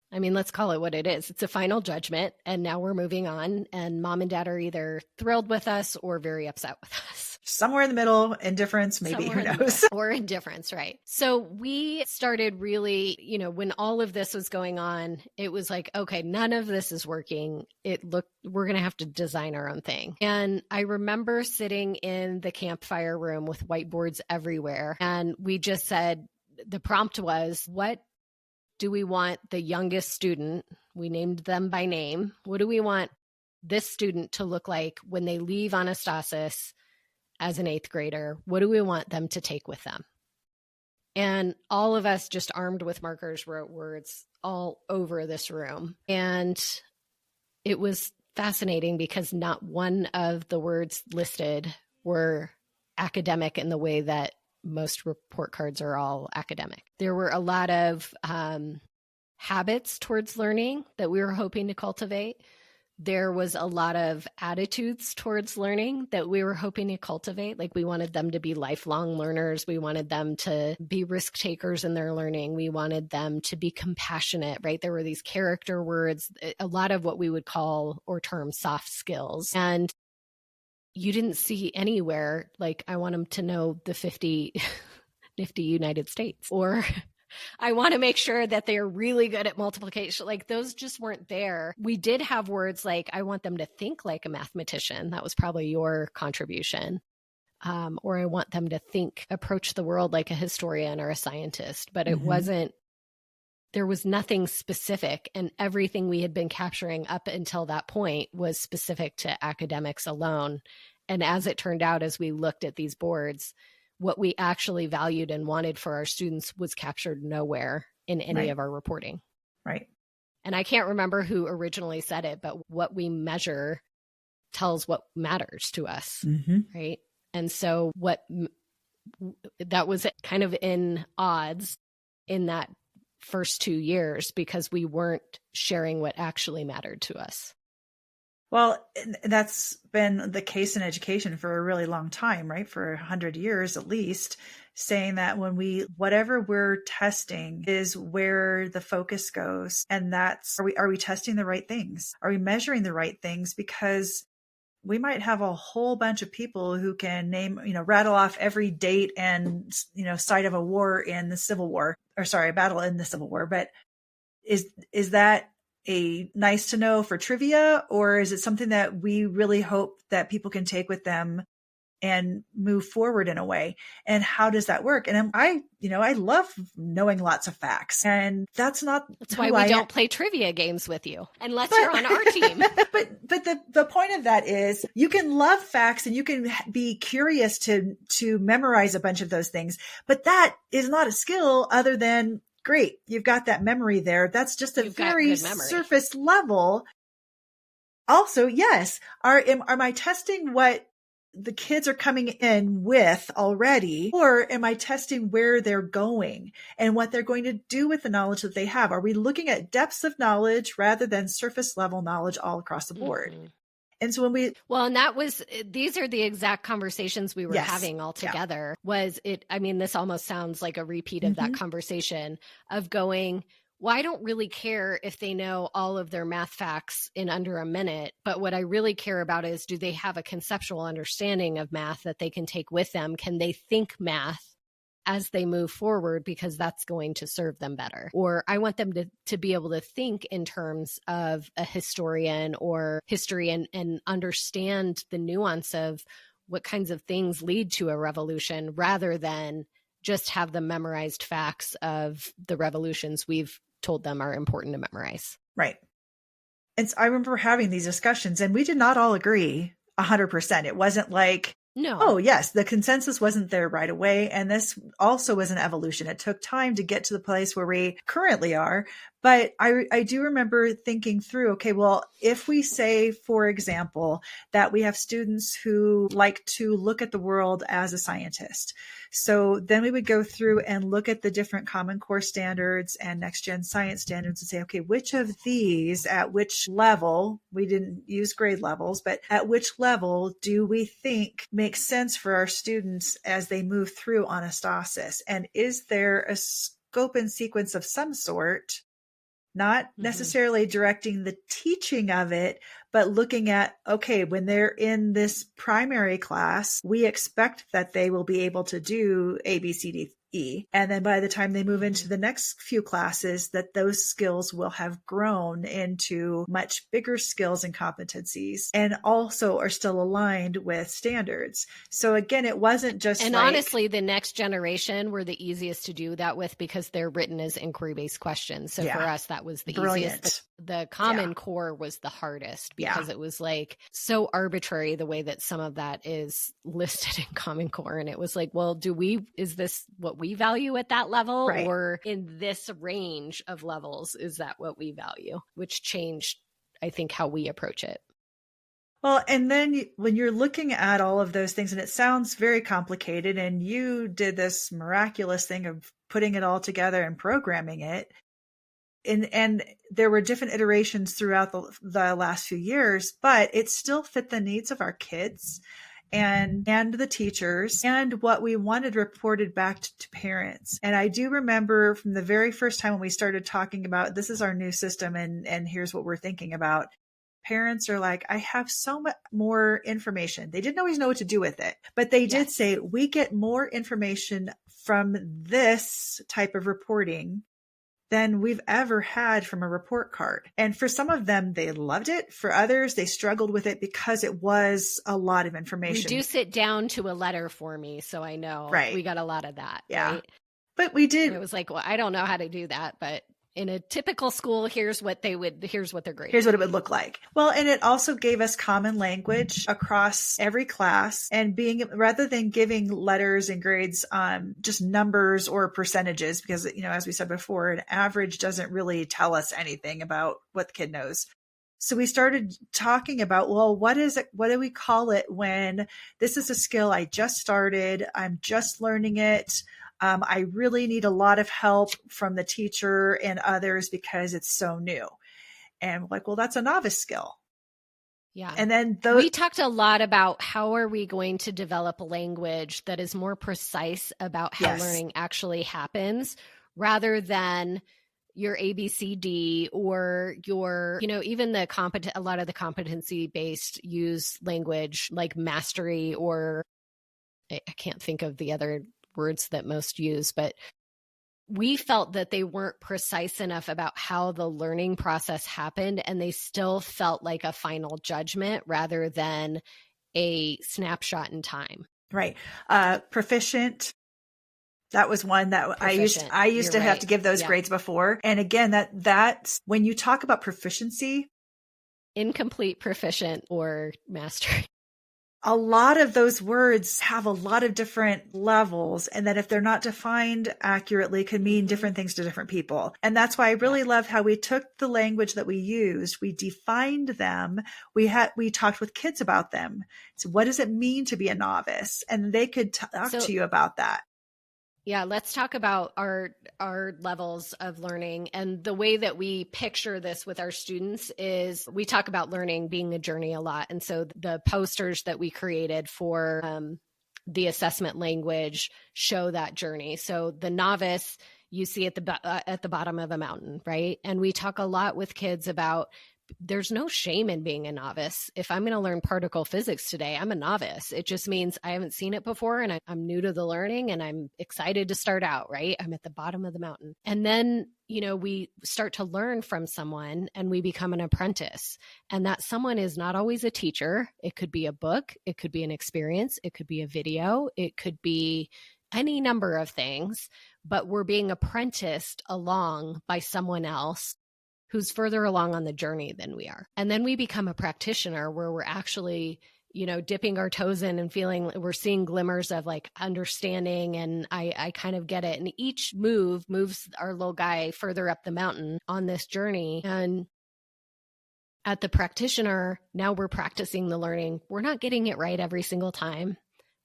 I mean, let's call it what it is. It's a final judgment. And now we're moving on. And mom and dad are either thrilled with us or very upset with us. Somewhere in the middle, indifference, maybe, who knows? Or indifference, right. So we started really, when all of this was going on, it was like, okay, none of this is working. We're going to have to design our own thing. And I remember sitting in the campfire room with whiteboards everywhere. And we just said, the prompt was, what do we want the youngest student? We named them by name. What do we want this student to look like when they leave Anastasis as an 8th grader? What do we want them to take with them? And all of us just armed with markers wrote words all over this room. And it was fascinating because not one of the words listed were academic in the way that most report cards are all academic. There were a lot of habits towards learning that we were hoping to cultivate. There was a lot of attitudes towards learning that we were hoping to cultivate. Like we wanted them to be lifelong learners. We wanted them to be risk takers in their learning. We wanted them to be compassionate, right? There were these character words, a lot of what we would call or term soft skills. And you didn't see anywhere, like, I want them to know the 50 nifty United States, or I want to make sure that they're really good at multiplication. Like those just weren't there. We did have words like, I want them to think like a mathematician. That was probably your contribution. Or I want them to approach the world like a historian or a scientist, but it wasn't, there was nothing specific, and everything we had been capturing up until that point was specific to academics alone. And as it turned out, as we looked at these boards, what we actually valued and wanted for our students was captured nowhere in any of our reporting. Right. And I can't remember who originally said it, but what we measure tells what matters to us. Right. And so that was kind of in odds in that first 2 years because we weren't sharing what actually mattered to us. Well, that's been the case in education for a really long time, right? For 100 years at least, saying that whatever we're testing is where the focus goes. And are we testing the right things? Are we measuring the right things? Because we might have a whole bunch of people who can rattle off every date and, site of a war in the Civil War, or sorry, a battle in the Civil War. But is that a nice to know for trivia, or is it something that we really hope that people can take with them and move forward in a way? And how does that work? And I love knowing lots of facts, and that's why we don't play trivia games with you unless you're on our team. But the point of that is you can love facts and you can be curious to memorize a bunch of those things, but that is not a skill other than great. You've got that memory there. That's just a very surface level. Also, yes. Am I testing what the kids are coming in with already, or am I testing where they're going and what they're going to do with the knowledge that they have? Are we looking at depths of knowledge rather than surface level knowledge all across the board? Mm-hmm. And so these are the exact conversations we were having all together. Yeah. This almost sounds like a repeat of that conversation of going, well, I don't really care if they know all of their math facts in under a minute, but what I really care about is, do they have a conceptual understanding of math that they can take with them? Can they think math as they move forward, because that's going to serve them better? Or I want them to be able to think in terms of a historian or history and understand the nuance of what kinds of things lead to a revolution, rather than just have the memorized facts of the revolutions we've told them are important to memorize. Right. And so I remember having these discussions, and we did not all agree 100%. It wasn't like, no. Oh, yes, the consensus wasn't there right away. And this also was an evolution. It took time to get to the place where we currently are. But I do remember thinking through, okay, well, if we say, for example, that we have students who like to look at the world as a scientist. So then we would go through and look at the different Common Core standards and next gen science standards and say, okay, which of these at which level, we didn't use grade levels, but at which level do we think makes sense for our students as they move through Anastasis? And is there a scope and sequence of some sort? Not necessarily directing the teaching of it, but looking at, okay, when they're in this primary class, we expect that they will be able to do A, B, C, D, E. And then by the time they move into the next few classes, that those skills will have grown into much bigger skills and competencies, and also are still aligned with standards. So again, it wasn't just honestly, the next generation were the easiest to do that with, because they're written as inquiry-based questions. So for us, that was the easiest. The Common Core was the hardest, because it was like so arbitrary the way that some of that is listed in Common Core. And it was like, well, is this what we value at that level? Right. Or in this range of levels, is that what we value? Which changed, I think, how we approach it. Well, and then when you're looking at all of those things, and it sounds very complicated, and you did this miraculous thing of putting it all together and programming it. And there were different iterations throughout the last few years, but it still fit the needs of our kids and the teachers and what we wanted reported back to parents. And I do remember from the very first time when we started talking about, this is our new system and here's what we're thinking about. Parents are like, I have so much more information. They didn't always know what to do with it, but they did say, we get more information from this type of reporting than we've ever had from a report card. And for some of them, they loved it. For others, they struggled with it because it was a lot of information. Reduce it down to a letter for me, so I know. Right. We got a lot of that. Yeah. Right? But we did. And it was like, well, I don't know how to do that, but in a typical school, here's what their grade. Here's what it would look like. Well, and it also gave us common language across every class, and rather than giving letters and grades just numbers or percentages, because, as we said before, an average doesn't really tell us anything about what the kid knows. So we started talking about, well, what is it? What do we call it when this is a skill I just started? I'm just learning it. I really need a lot of help from the teacher and others because it's so new. And we're like, well, that's a novice skill. Yeah. And then we talked a lot about how are we going to develop a language that is more precise about how learning actually happens rather than your ABCD or your, even a lot of the competency-based use language like mastery, or I can't think of the other words that most use, but we felt that they weren't precise enough about how the learning process happened, and they still felt like a final judgment rather than a snapshot in time. Right. Proficient. That was one that Proficient. I used to You're have right. to give those grades before. And again, that's when you talk about proficiency, incomplete, proficient, or mastery. A lot of those words have a lot of different levels, and that if they're not defined accurately could mean different things to different people. And that's why I really love how we took the language that we used, we defined them, we talked with kids about them. So what does it mean to be a novice? And they could talk to you about that. Yeah, let's talk about our levels of learning. And the way that we picture this with our students is we talk about learning being a journey a lot. And so the posters that we created for the assessment language show that journey. So the novice you see at the bottom of a mountain, right? And we talk a lot with kids about there's no shame in being a novice. If I'm going to learn particle physics today, I'm a novice. It just means I haven't seen it before and I'm new to the learning and I'm excited to start out, right? I'm at the bottom of the mountain. And then, we start to learn from someone and we become an apprentice. And that someone is not always a teacher. It could be a book. It could be an experience. It could be a video. It could be any number of things, but we're being apprenticed along by someone else who's further along on the journey than we are. And then we become a practitioner where we're actually, dipping our toes in and feeling we're seeing glimmers of like understanding. And I kind of get it. And each move moves our little guy further up the mountain on this journey. And at the practitioner, now we're practicing the learning. We're not getting it right every single time.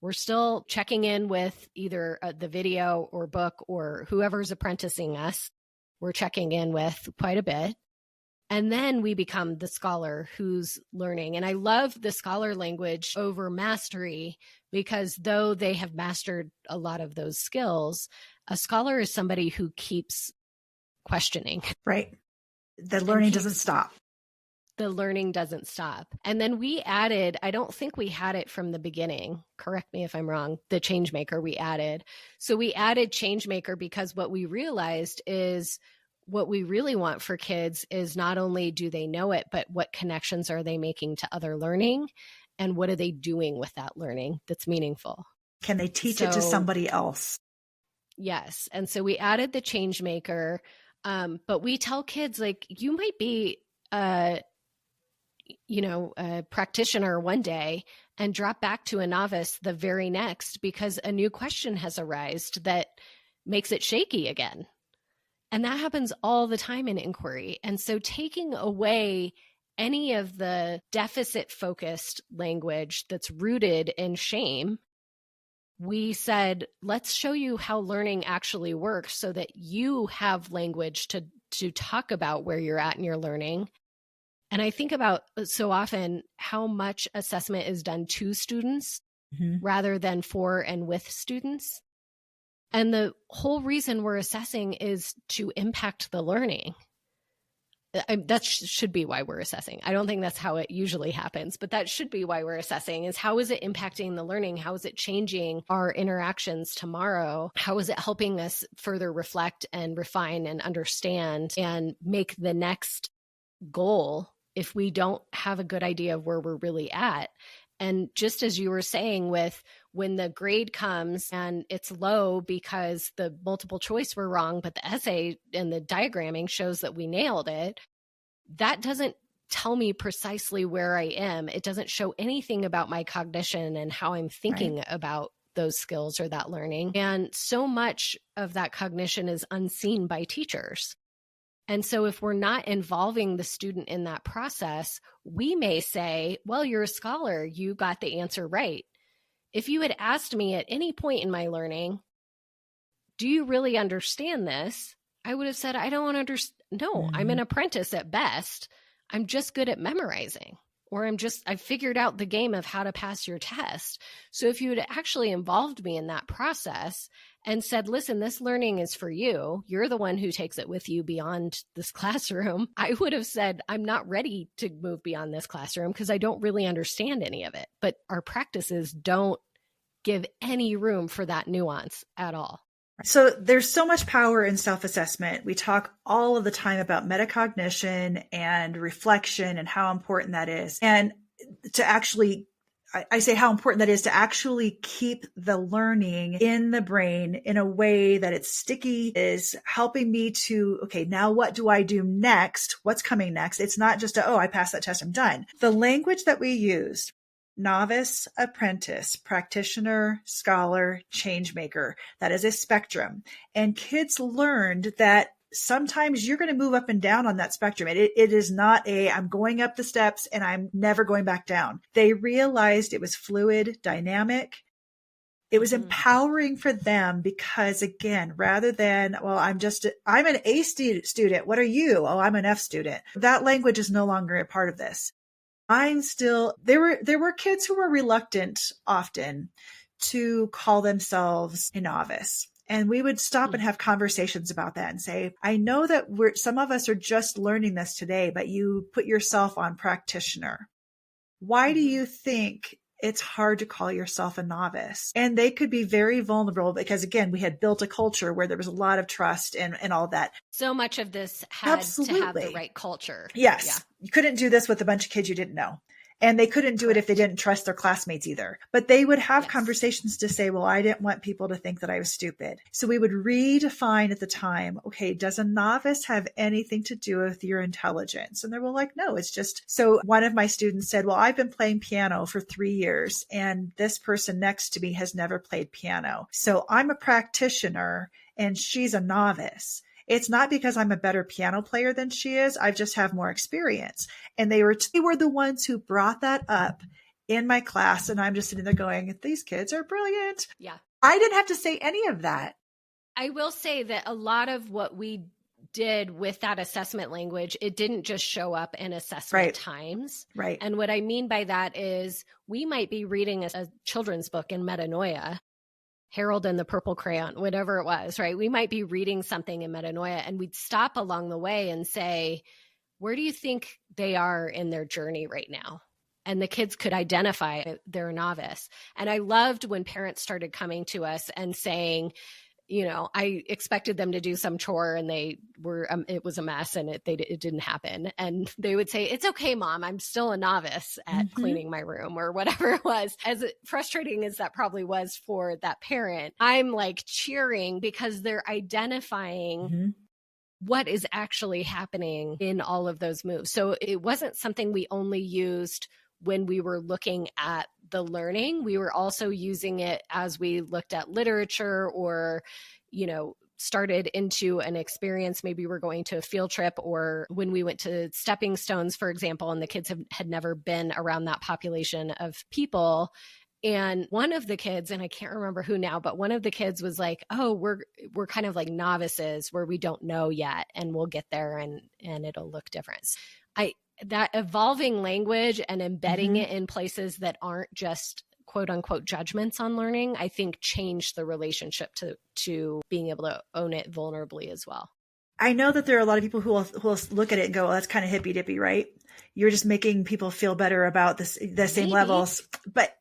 We're still checking in with either the video or book or whoever's apprenticing us. We're checking in with quite a bit. And then we become the scholar who's learning. And I love the scholar language over mastery because though they have mastered a lot of those skills, a scholar is somebody who keeps questioning. Right. The learning doesn't stop. The learning doesn't stop. And then we added, I don't think we had it from the beginning, correct me if I'm wrong, the changemaker we added. So we added changemaker because what we realized is what we really want for kids is not only do they know it, but what connections are they making to other learning and what are they doing with that learning that's meaningful? Can they teach it to somebody else? Yes. And so we added the changemaker, but we tell kids like, you might be a practitioner one day and drop back to a novice the very next because a new question has arisen that makes it shaky again. And that happens all the time in inquiry. And so taking away any of the deficit-focused language that's rooted in shame, we said, let's show you how learning actually works so that you have language to talk about where you're at in your learning. And I think about so often how much assessment is done to students rather than for and with students. And the whole reason we're assessing is to impact the learning. That should be why we're assessing. I don't think that's how it usually happens, but that should be why we're assessing is how is it impacting the learning? How is it changing our interactions tomorrow? How is it helping us further reflect and refine and understand and make the next goal if we don't have a good idea of where we're really at? And just as you were saying with when the grade comes and it's low because the multiple choice were wrong, but the essay and the diagramming shows that we nailed it, that doesn't tell me precisely where I am. It doesn't show anything about my cognition and how I'm thinking about those skills or that learning. And so much of that cognition is unseen by teachers. And so if we're not involving the student in that process, we may say, well, you're a scholar, you got the answer right. If you had asked me at any point in my learning, do you really understand this? I would have said, I don't understand. No, I'm an apprentice at best. I'm just good at memorizing. or I figured out the game of how to pass your test. So if you had actually involved me in that process and said, listen, this learning is for you, you're the one who takes it with you beyond this classroom, I would have said, I'm not ready to move beyond this classroom because I don't really understand any of it. But our practices don't give any room for that nuance at all. So there's so much power in self-assessment. We talk all of the time about metacognition and reflection and how important that is. And to actually, I say how important that is to actually keep the learning in the brain in a way that it's sticky, is helping me to, okay, now what do I do next? What's coming next? It's not just I passed that test, I'm done. The language that we use, novice, apprentice, practitioner, scholar, change maker. That is a spectrum. And kids learned that sometimes you're going to move up and down on that spectrum. It is not I'm going up the steps and I'm never going back down. They realized it was fluid, dynamic. It was empowering for them because, again, rather than, well, I'm an A student. What are you? Oh, I'm an F student. That language is no longer a part of this. There were kids who were reluctant often to call themselves a novice. And we would stop and have conversations about that and say, I know that some of us are just learning this today, but you put yourself on practitioner. Why do you think it's hard to call yourself a novice? And they could be very vulnerable because, again, we had built a culture where there was a lot of trust and all that. So much of this had to have the right culture. Yes. Yeah. You couldn't do this with a bunch of kids you didn't know. And they couldn't do it if they didn't trust their classmates either. But they would have conversations to say, well, I didn't want people to think that I was stupid. So we would redefine at the time, okay, does a novice have anything to do with your intelligence? And they were like, no, it's just, so one of my students said, well, I've been playing piano for 3 years and this person next to me has never played piano. So I'm a practitioner and she's a novice. It's not because I'm a better piano player than she is. I just have more experience. And they were the ones who brought that up in my class. And I'm just sitting there going, these kids are brilliant. Yeah. I didn't have to say any of that. I will say that a lot of what we did with that assessment language, it didn't just show up in assessment times. Right. And what I mean by that is we might be reading a children's book in metanoia, Harold and the Purple Crayon, whatever it was, right? We might be reading something in metanoia and we'd stop along the way and say, where do you think they are in their journey right now? And the kids could identify they're a novice. And I loved when parents started coming to us and saying, I expected them to do some chore and they were, it was a mess and it didn't happen. And they would say, it's okay, Mom, I'm still a novice at cleaning my room or whatever it was. As frustrating as that probably was for that parent, I'm like cheering because they're identifying what is actually happening in all of those moves. So it wasn't something we only used when we were looking at the learning. We were also using it as we looked at literature or, started into an experience. Maybe we're going to a field trip, or when we went to stepping stones, for example, and the kids had never been around that population of people. And one of the kids, and I can't remember who now, but one of the kids was like, oh, we're kind of like novices where we don't know yet, and we'll get there and it'll look different. That evolving language and embedding it in places that aren't just quote unquote judgments on learning, I think changed the relationship to being able to own it vulnerably as well. I know that there are a lot of people who will look at it and go, well, that's kind of hippy dippy, right? You're just making people feel better about the same levels. But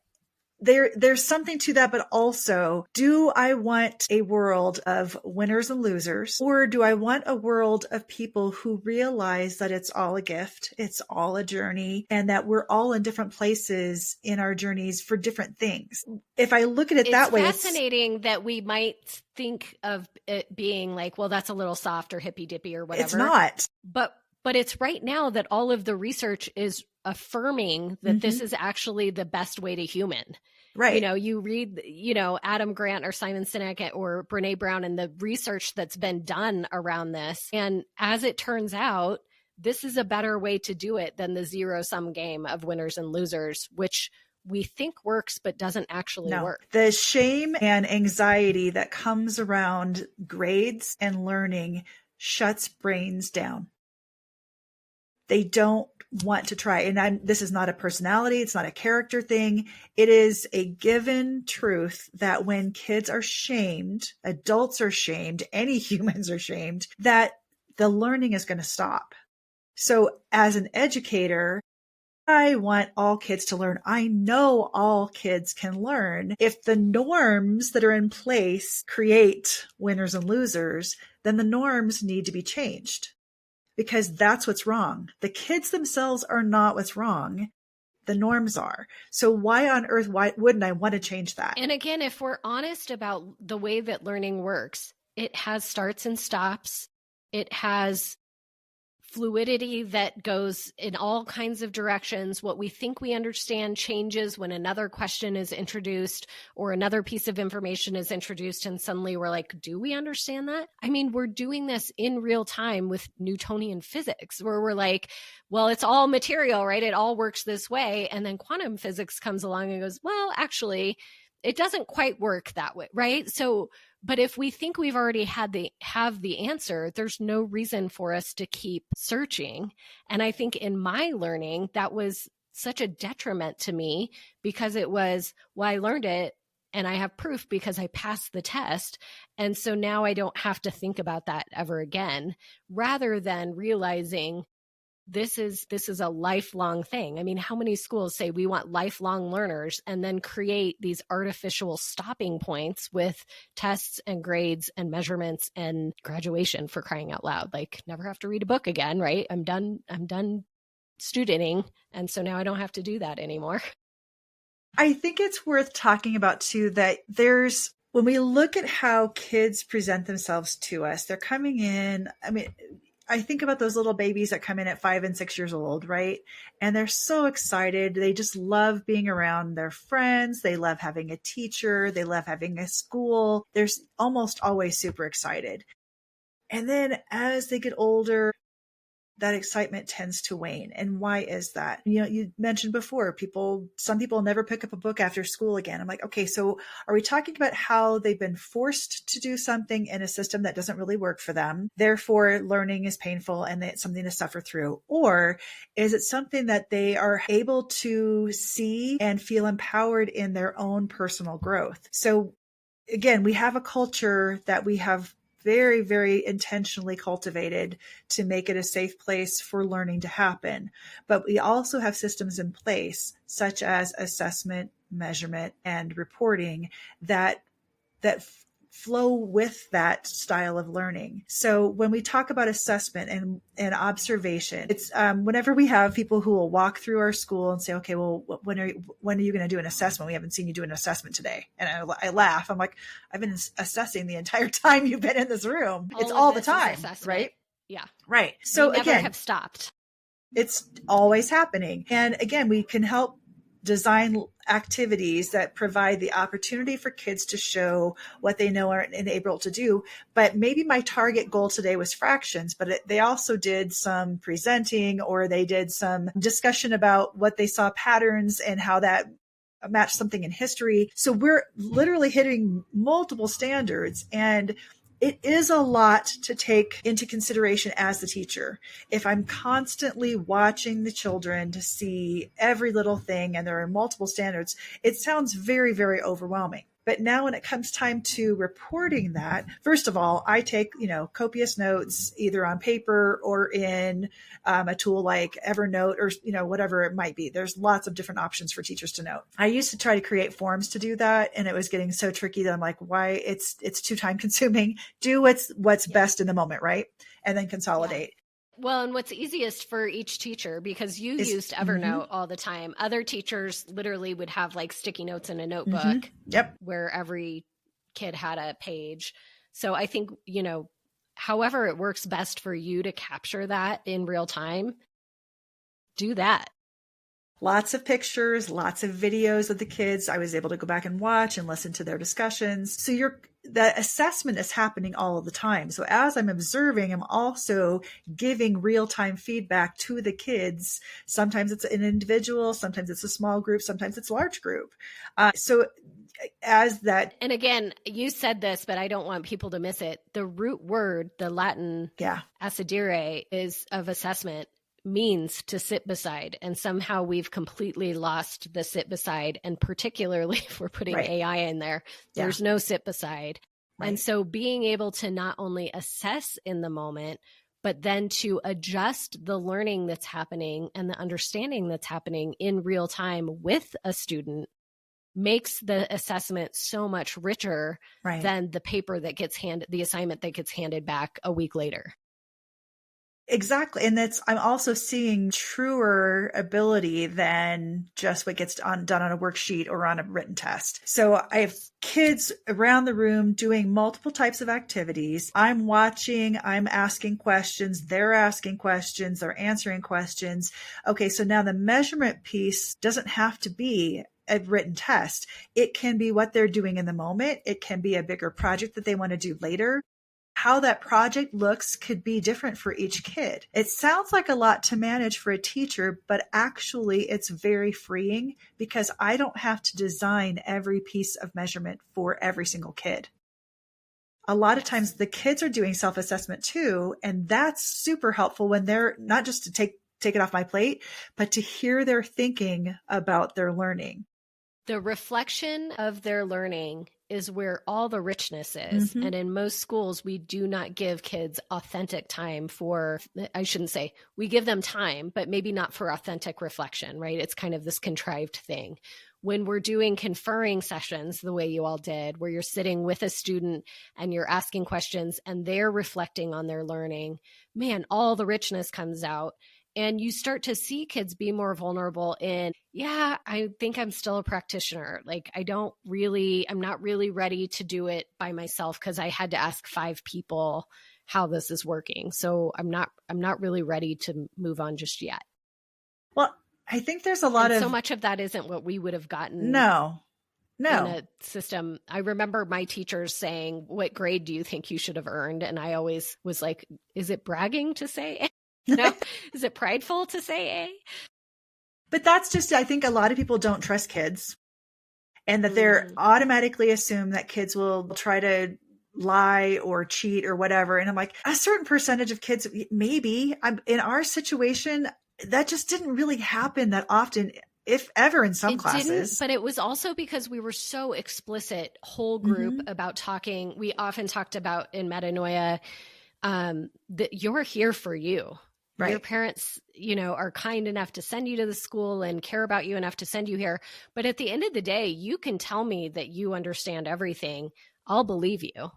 there's something to that, but also, do I want a world of winners and losers, or do I want a world of people who realize that it's all a gift, it's all a journey, and that we're all in different places in our journeys for different things? If I look at it that way, it's fascinating that we might think of it being like, well, that's a little soft or hippy dippy or whatever. It's not. But it's right now that all of the research is affirming that this is actually the best way to human. Right. You read, Adam Grant or Simon Sinek or Brene Brown and the research that's been done around this. And as it turns out, this is a better way to do it than the zero-sum game of winners and losers, which we think works, but doesn't actually work. The shame and anxiety that comes around grades and learning shuts brains down. They don't want to try. And this is not a personality. It's not a character thing. It is a given truth that when kids are shamed, adults are shamed, any humans are shamed, that the learning is going to stop. So as an educator, I want all kids to learn. I know all kids can learn. If the norms that are in place create winners and losers, then the norms need to be changed, because that's what's wrong. The kids themselves are not what's wrong. The norms are. So why on earth, why wouldn't I want to change that? And again, if we're honest about the way that learning works, it has starts and stops. It has fluidity that goes in all kinds of directions. What we think we understand changes when another question is introduced or another piece of information is introduced, and suddenly we're like, do we understand that? I mean, we're doing this in real time with Newtonian physics, where we're like, well, it's all material, right? It all works this way. And then quantum physics comes along and goes, well, actually, it doesn't quite work that way, right? So, but if we think we've already have the answer, there's no reason for us to keep searching. And I think in my learning, that was such a detriment to me, because it was, well, I learned it and I have proof because I passed the test. And so now I don't have to think about that ever again, rather than realizing this is a lifelong thing. I mean, how many schools say we want lifelong learners and then create these artificial stopping points with tests and grades and measurements and graduation, for crying out loud? Like, never have to read a book again, right? I'm done studenting. And so now I don't have to do that anymore. I think it's worth talking about too, that when we look at how kids present themselves to us, they're coming in. I mean, I think about those little babies that come in at 5 and 6 years old, right? And they're so excited. They just love being around their friends. They love having a teacher. They love having a school. They're almost always super excited. And then as they get older, that excitement tends to wane. And why is that? You mentioned before, some people never pick up a book after school again. I'm like, okay, so are we talking about how they've been forced to do something in a system that doesn't really work for them? Therefore, learning is painful and it's something to suffer through. Or is it something that they are able to see and feel empowered in their own personal growth? So again, we have a culture that we have very, very intentionally cultivated to make it a safe place for learning to happen. But we also have systems in place, such as assessment, measurement, and reporting that flow with that style of learning. So when we talk about assessment and observation, it's whenever we have people who will walk through our school and say, okay, well, when are you going to do an assessment? We haven't seen you do an assessment today. And I laugh. I'm like, I've been assessing the entire time you've been in this room. It's all the time, right? Yeah. Right. So we never again, have stopped. It's always happening. And again, we can help design activities that provide the opportunity for kids to show what they know and are able to do. But maybe my target goal today was fractions, but they also did some presenting, or they did some discussion about what they saw patterns and how that matched something in history. So we're literally hitting multiple standards, and it is a lot to take into consideration as the teacher. If I'm constantly watching the children to see every little thing and there are multiple standards, it sounds very, very overwhelming. But now when it comes time to reporting that, first of all, I take, copious notes either on paper or in a tool like Evernote or, whatever it might be. There's lots of different options for teachers to note. I used to try to create forms to do that, and it was getting so tricky that I'm like, why? It's too time consuming. Do what's best in the moment, right? And then consolidate. Yeah. Well, and what's easiest for each teacher, because you used Evernote all the time. Other teachers literally would have like sticky notes in a notebook where every kid had a page. So I think, however it works best for you to capture that in real time, do that. Lots of pictures, lots of videos of the kids. I was able to go back and watch and listen to their discussions. So the assessment is happening all of the time. So as I'm observing, I'm also giving real-time feedback to the kids. Sometimes it's an individual, sometimes it's a small group, sometimes it's a large group. And again, you said this, but I don't want people to miss it. The root word, the Latin acidere, is of assessment, means to sit beside. And somehow we've completely lost the sit beside. And particularly if we're putting AI in there, there's no sit beside. Right. And so being able to not only assess in the moment, but then to adjust the learning that's happening and the understanding that's happening in real time with a student makes the assessment so much richer than the paper that gets handed, the assignment that gets handed back a week later. Exactly. And I'm also seeing truer ability than just what gets done on a worksheet or on a written test. So I have kids around the room doing multiple types of activities. I'm watching, I'm asking questions, they're asking questions, they're answering questions. Okay, so now the measurement piece doesn't have to be a written test. It can be what they're doing in the moment. It can be a bigger project that they want to do later. How that project looks could be different for each kid. It sounds like a lot to manage for a teacher, but actually it's very freeing because I don't have to design every piece of measurement for every single kid. A lot of times the kids are doing self-assessment too, and that's super helpful when they're not just to take it off my plate, but to hear their thinking about their learning. The reflection of their learning is where all the richness is. Mm-hmm. And in most schools, we do not give kids authentic time for, I shouldn't say, we give them time, but maybe not for authentic reflection, right? It's kind of this contrived thing. When we're doing conferring sessions, the way you all did, where you're sitting with a student and you're asking questions and they're reflecting on their learning, man, all the richness comes out. And you start to see kids be more vulnerable in, yeah, I think I'm still a practitioner. Like I'm not really ready to do it by myself because I had to ask 5 people how this is working. So I'm not really ready to move on just yet. Well, I think there's a lot so much of that isn't what we would have gotten. No. In a system. I remember my teachers saying, what grade do you think you should have earned? And I always was like, is it bragging to say A? No, is it prideful to say A? But that's just, I think a lot of people don't trust kids and that they're automatically assume that kids will try to lie or cheat or whatever. And I'm like, a certain percentage of kids, maybe. In our situation, that just didn't really happen that often, if ever, in some classes. But it was also because we were so explicit, whole group, about talking. We often talked about in metanoia that you're here for you. Right. Your parents, are kind enough to send you to the school and care about you enough to send you here. But at the end of the day, you can tell me that you understand everything. I'll believe you.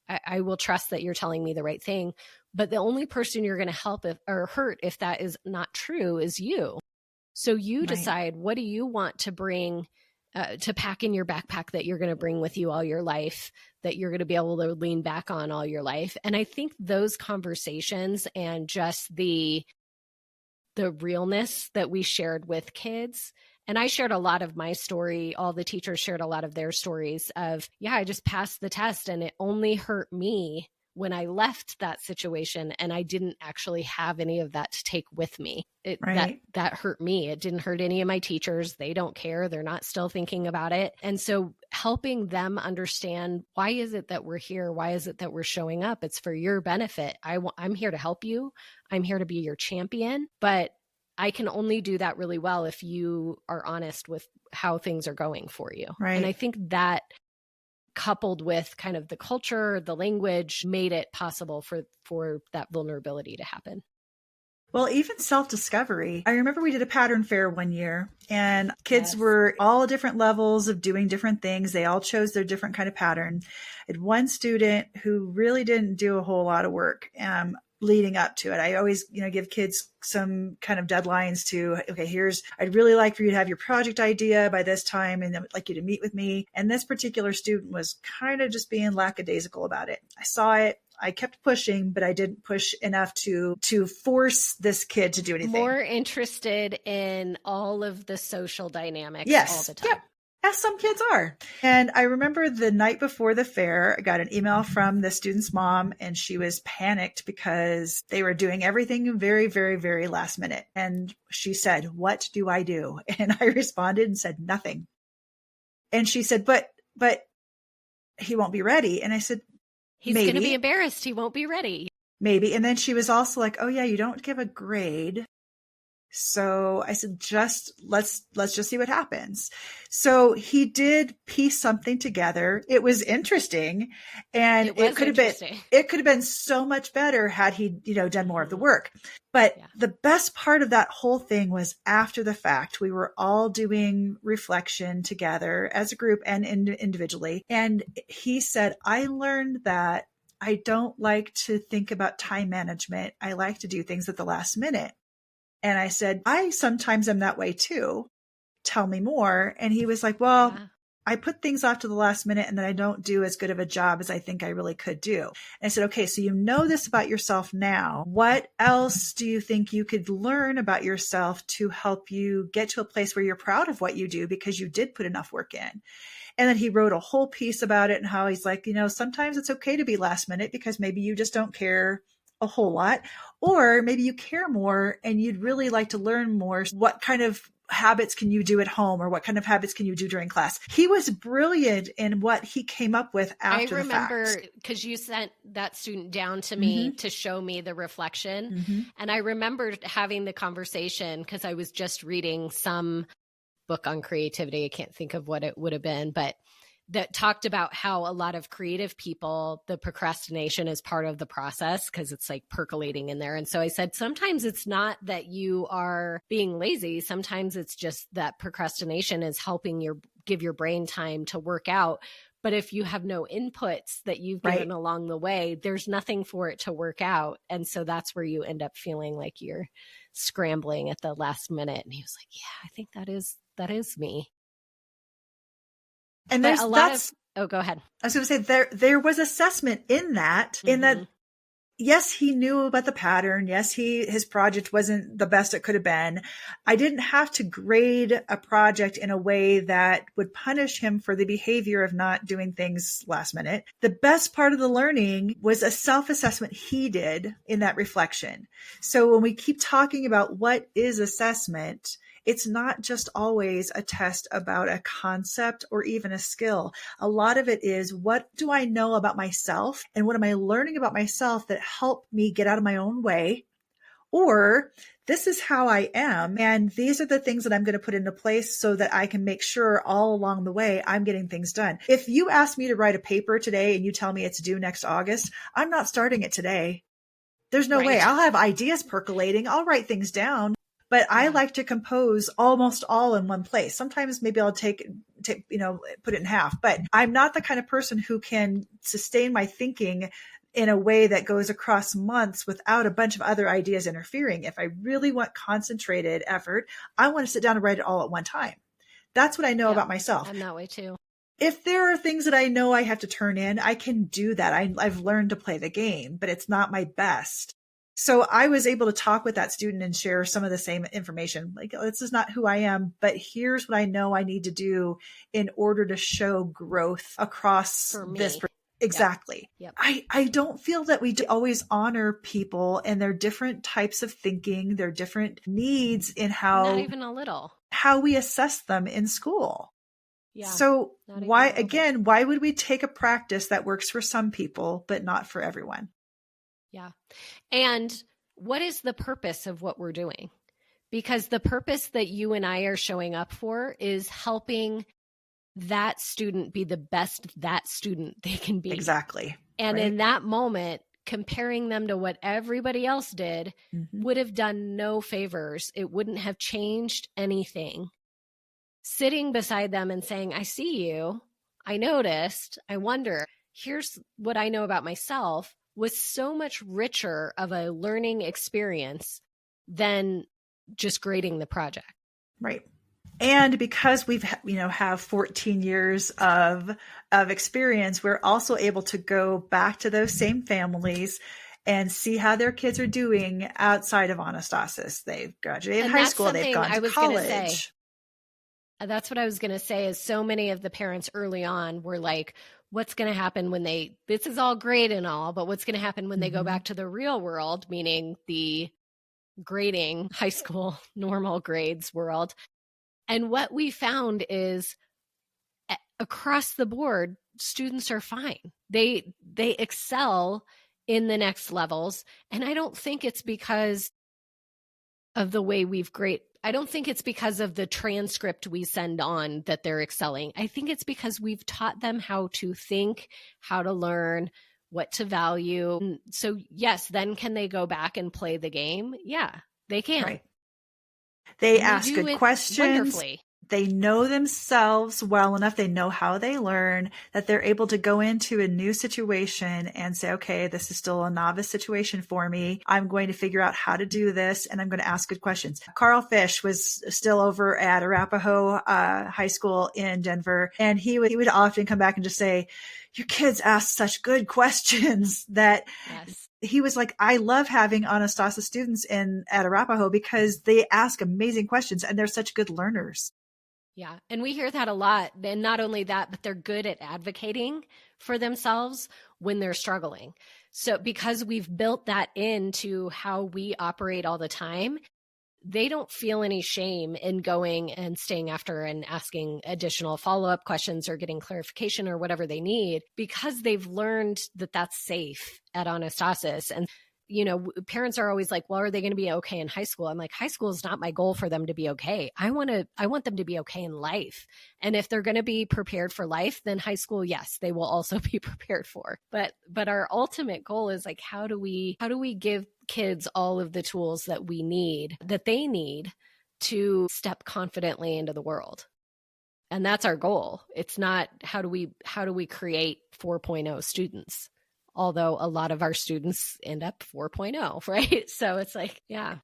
I will trust that you're telling me the right thing. But the only person you're going to help or hurt if that is not true is you. So you decide, what do you want to bring to pack in your backpack that you're going to bring with you all your life, that you're going to be able to lean back on all your life. And I think those conversations and just the realness that we shared with kids, and I shared a lot of my story, all the teachers shared a lot of their stories of, I just passed the test and it only hurt me when I left that situation and I didn't actually have any of that to take with me. That hurt me. It didn't hurt any of my teachers. They don't care. They're not still thinking about it. And so helping them understand, why is it that we're here? Why is it that we're showing up? It's for your benefit. I'm here to help you. I'm here to be your champion, but I can only do that really well if you are honest with how things are going for you. Right. And I think that coupled with kind of the culture, the language, made it possible for that vulnerability to happen. Well, even self-discovery. I remember we did a pattern fair one year and kids were all different levels of doing different things. They all chose their different kind of pattern. I had one student who really didn't do a whole lot of work leading up to it. I always, give kids some kind of deadlines to, okay, I'd really like for you to have your project idea by this time and I'd like you to meet with me. And this particular student was kind of just being lackadaisical about it. I saw it. I kept pushing, but I didn't push enough to force this kid to do anything. More interested in all of the social dynamics all the time. Yep. As some kids are. And I remember the night before the fair, I got an email from the student's mom and she was panicked because they were doing everything very, very, very last minute. And she said, "What do I do?" And I responded and said, "Nothing." And she said, but he won't be ready. And I said, he's going to be embarrassed. He won't be ready. Maybe. And then she was also like, "Oh yeah, you don't give a grade So I said, let's just see what happens. So he did piece something together. It was interesting, and it could have been so much better had he, done more of the work. But the best part of that whole thing was after the fact, we were all doing reflection together as a group and individually. And he said, I learned that I don't like to think about time management. I like to do things at the last minute. And I said, I sometimes am that way too. Tell me more. And he was like, well, I put things off to the last minute and then I don't do as good of a job as I think I really could do. And I said, okay, so you know this about yourself now. What else do you think you could learn about yourself to help you get to a place where you're proud of what you do because you did put enough work in? And then he wrote a whole piece about it and how he's like, sometimes it's okay to be last minute because maybe you just don't care a whole lot, or maybe you care more and you'd really like to learn more. What kind of habits can you do at home, or what kind of habits can you do during class? He was brilliant in what he came up with after the fact. I remember because you sent that student down to me to show me the reflection. And I remember having the conversation because I was just reading some book on creativity. I can't think of what it would have been, but that talked about how a lot of creative people, the procrastination is part of the process because it's like percolating in there. And so I said, sometimes it's not that you are being lazy. Sometimes it's just that procrastination is helping give your brain time to work out. But if you have no inputs that you've given along the way, there's nothing for it to work out. And so that's where you end up feeling like you're scrambling at the last minute. And he was like, yeah, I think that is me. And there's go ahead. I was going to say there was assessment in that, yes, he knew about the pattern. Yes, his project wasn't the best it could have been. I didn't have to grade a project in a way that would punish him for the behavior of not doing things last minute. The best part of the learning was a self-assessment he did in that reflection. So when we keep talking about what is assessment, it's not just always a test about a concept or even a skill. A lot of it is, what do I know about myself? And what am I learning about myself that help me get out of my own way? Or this is how I am. And these are the things that I'm going to put into place so that I can make sure all along the way I'm getting things done. If you ask me to write a paper today and you tell me it's due next August, I'm not starting it today. There's no way. I'll have ideas percolating. I'll write things down. But I like to compose almost all in one place. Sometimes maybe I'll put it in half, but I'm not the kind of person who can sustain my thinking in a way that goes across months without a bunch of other ideas interfering. If I really want concentrated effort, I want to sit down and write it all at one time. That's what I know about myself. I'm that way too. If there are things that I know I have to turn in, I can do that. I've learned to play the game, but it's not my best. So I was able to talk with that student and share some of the same information. Like, this is not who I am, but here's what I know I need to do in order to show growth across this. Exactly. Yep. I don't feel that we always honor people and their different types of thinking, their different needs in not even a little, how we assess them in school. Yeah. So why would we take a practice that works for some people, but not for everyone? Yeah. And what is the purpose of what we're doing? Because the purpose that you and I are showing up for is helping that student be the best that student they can be. Exactly. And in that moment, comparing them to what everybody else did would have done no favors. It wouldn't have changed anything. Sitting beside them and saying, I see you, I noticed, I wonder, here's what I know about myself, was so much richer of a learning experience than just grading the project. Right. And because we've, have 14 years of experience, we're also able to go back to those same families and see how their kids are doing outside of Anastasis. They've graduated high school. They've gone to college. That's what I was going to say, is so many of the parents early on were like, what's going to happen when this is all great and all, but what's going to happen when they go back to the real world, meaning the grading high school normal grades world. And what we found is across the board, students are fine. They excel in the next levels. And I don't think it's because of the way we've I don't think it's because of the transcript we send on that they're excelling. I think it's because we've taught them how to think, how to learn, what to value. So yes, then can they go back and play the game? Yeah, they can. Right. They And ask do good it questions. wonderfully. They know themselves well enough. They know how they learn, that they're able to go into a new situation and say, okay, this is still a novice situation for me. I'm going to figure out how to do this, and I'm going to ask good questions. Carl Fish was still over at Arapahoe High School in Denver, and he would often come back and just say, your kids ask such good questions that Yes. he was like, I love having Anastasis students at Arapahoe because they ask amazing questions and they're such good learners. Yeah. And we hear that a lot. And not only that, but they're good at advocating for themselves when they're struggling. So because we've built that into how we operate all the time, they don't feel any shame in going and staying after and asking additional follow-up questions or getting clarification or whatever they need, because they've learned that that's safe at Anastasis. And parents are always like, well, are they going to be okay in high school? I'm like, high school is not my goal for them to be okay. I want them to be okay in life. And if they're going to be prepared for life, then high school, yes, they will also be prepared for. But our ultimate goal is like, how do we give kids all of the tools that they need to step confidently into the world? And that's our goal. It's not how do we create 4.0 students? Although a lot of our students end up 4.0, right? So it's like, yeah.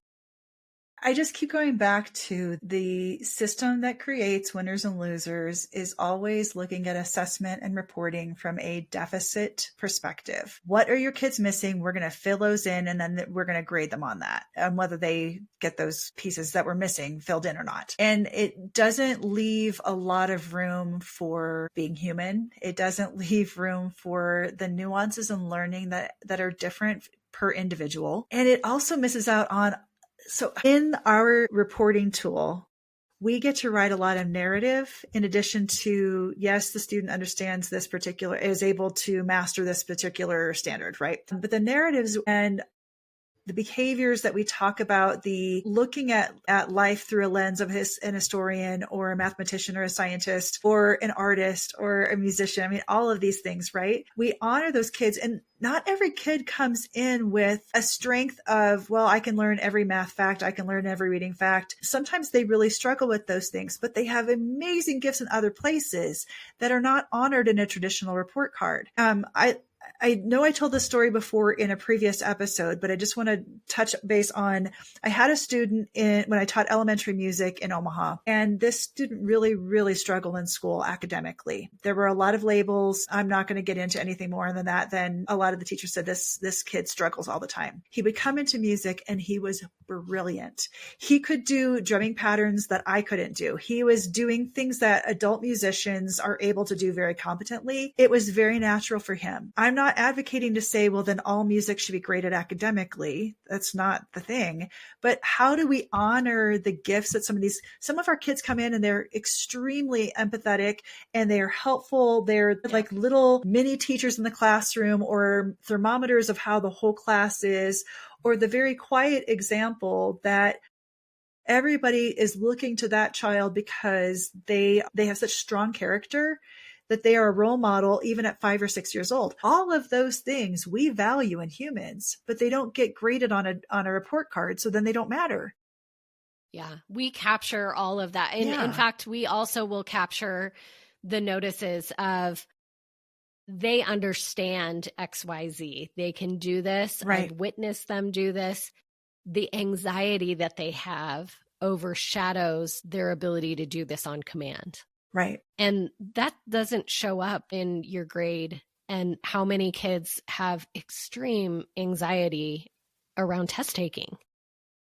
I just keep going back to the system that creates winners and losers is always looking at assessment and reporting from a deficit perspective. What are your kids missing? We're going to fill those in, and then we're going to grade them on that, and whether they get those pieces that were missing filled in or not. And it doesn't leave a lot of room for being human. It doesn't leave room for the nuances and learning that are different per individual. And it also misses out on, so in our reporting tool, we get to write a lot of narrative in addition to, yes, the student understands this particular, is able to master this particular standard, right? But the narratives and the behaviors that we talk about, the looking at life through a lens of an historian or a mathematician or a scientist or an artist or a musician. I mean, all of these things, right? We honor those kids, and not every kid comes in with a strength of, well, I can learn every math fact. I can learn every reading fact. Sometimes they really struggle with those things, but they have amazing gifts in other places that are not honored in a traditional report card. I know I told this story before in a previous episode, but I just want to touch base on, I had a student when I taught elementary music in Omaha, and this student really, really struggled in school academically. There were a lot of labels. I'm not going to get into anything more than that. Then a lot of the teachers said this kid struggles all the time. He would come into music and he was brilliant. He could do drumming patterns that I couldn't do. He was doing things that adult musicians are able to do very competently. It was very natural for him. I'm not advocating to say, well, then all music should be graded academically. That's not the thing. But how do we honor the gifts that some of our kids come in and they're extremely empathetic and they're helpful. They're like little mini teachers in the classroom, or thermometers of how the whole class is, or the very quiet example that everybody is looking to that child because they have such strong character that they are a role model even at 5 or 6 years old. All of those things we value in humans, but they don't get graded on a report card, so then they don't matter. Yeah, we capture all of that. And in fact, we also will capture the notices of, they understand XYZ. They can do this. Right. I've witnessed them do this. The anxiety that they have overshadows their ability to do this on command. Right. And that doesn't show up in your grade. And how many kids have extreme anxiety around test taking?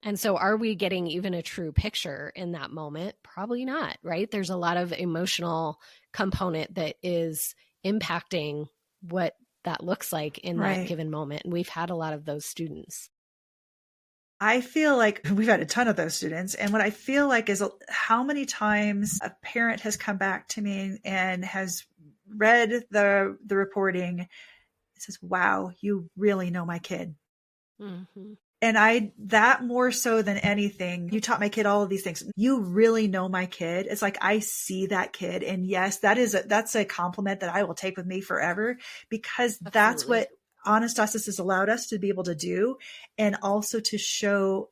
And so are we getting even a true picture in that moment? Probably not, right? There's a lot of emotional component that is impacting what that looks like in that given moment. And we've had a lot of those students. I feel like we've had a ton of those students. And what I feel like is how many times a parent has come back to me and has read the reporting and says, wow, you really know my kid. Mm-hmm. And that more so than anything, you taught my kid all of these things. You really know my kid. It's like, I see that kid. And yes, that's a compliment that I will take with me forever, because that's what Anastasis has allowed us to be able to do. And also to show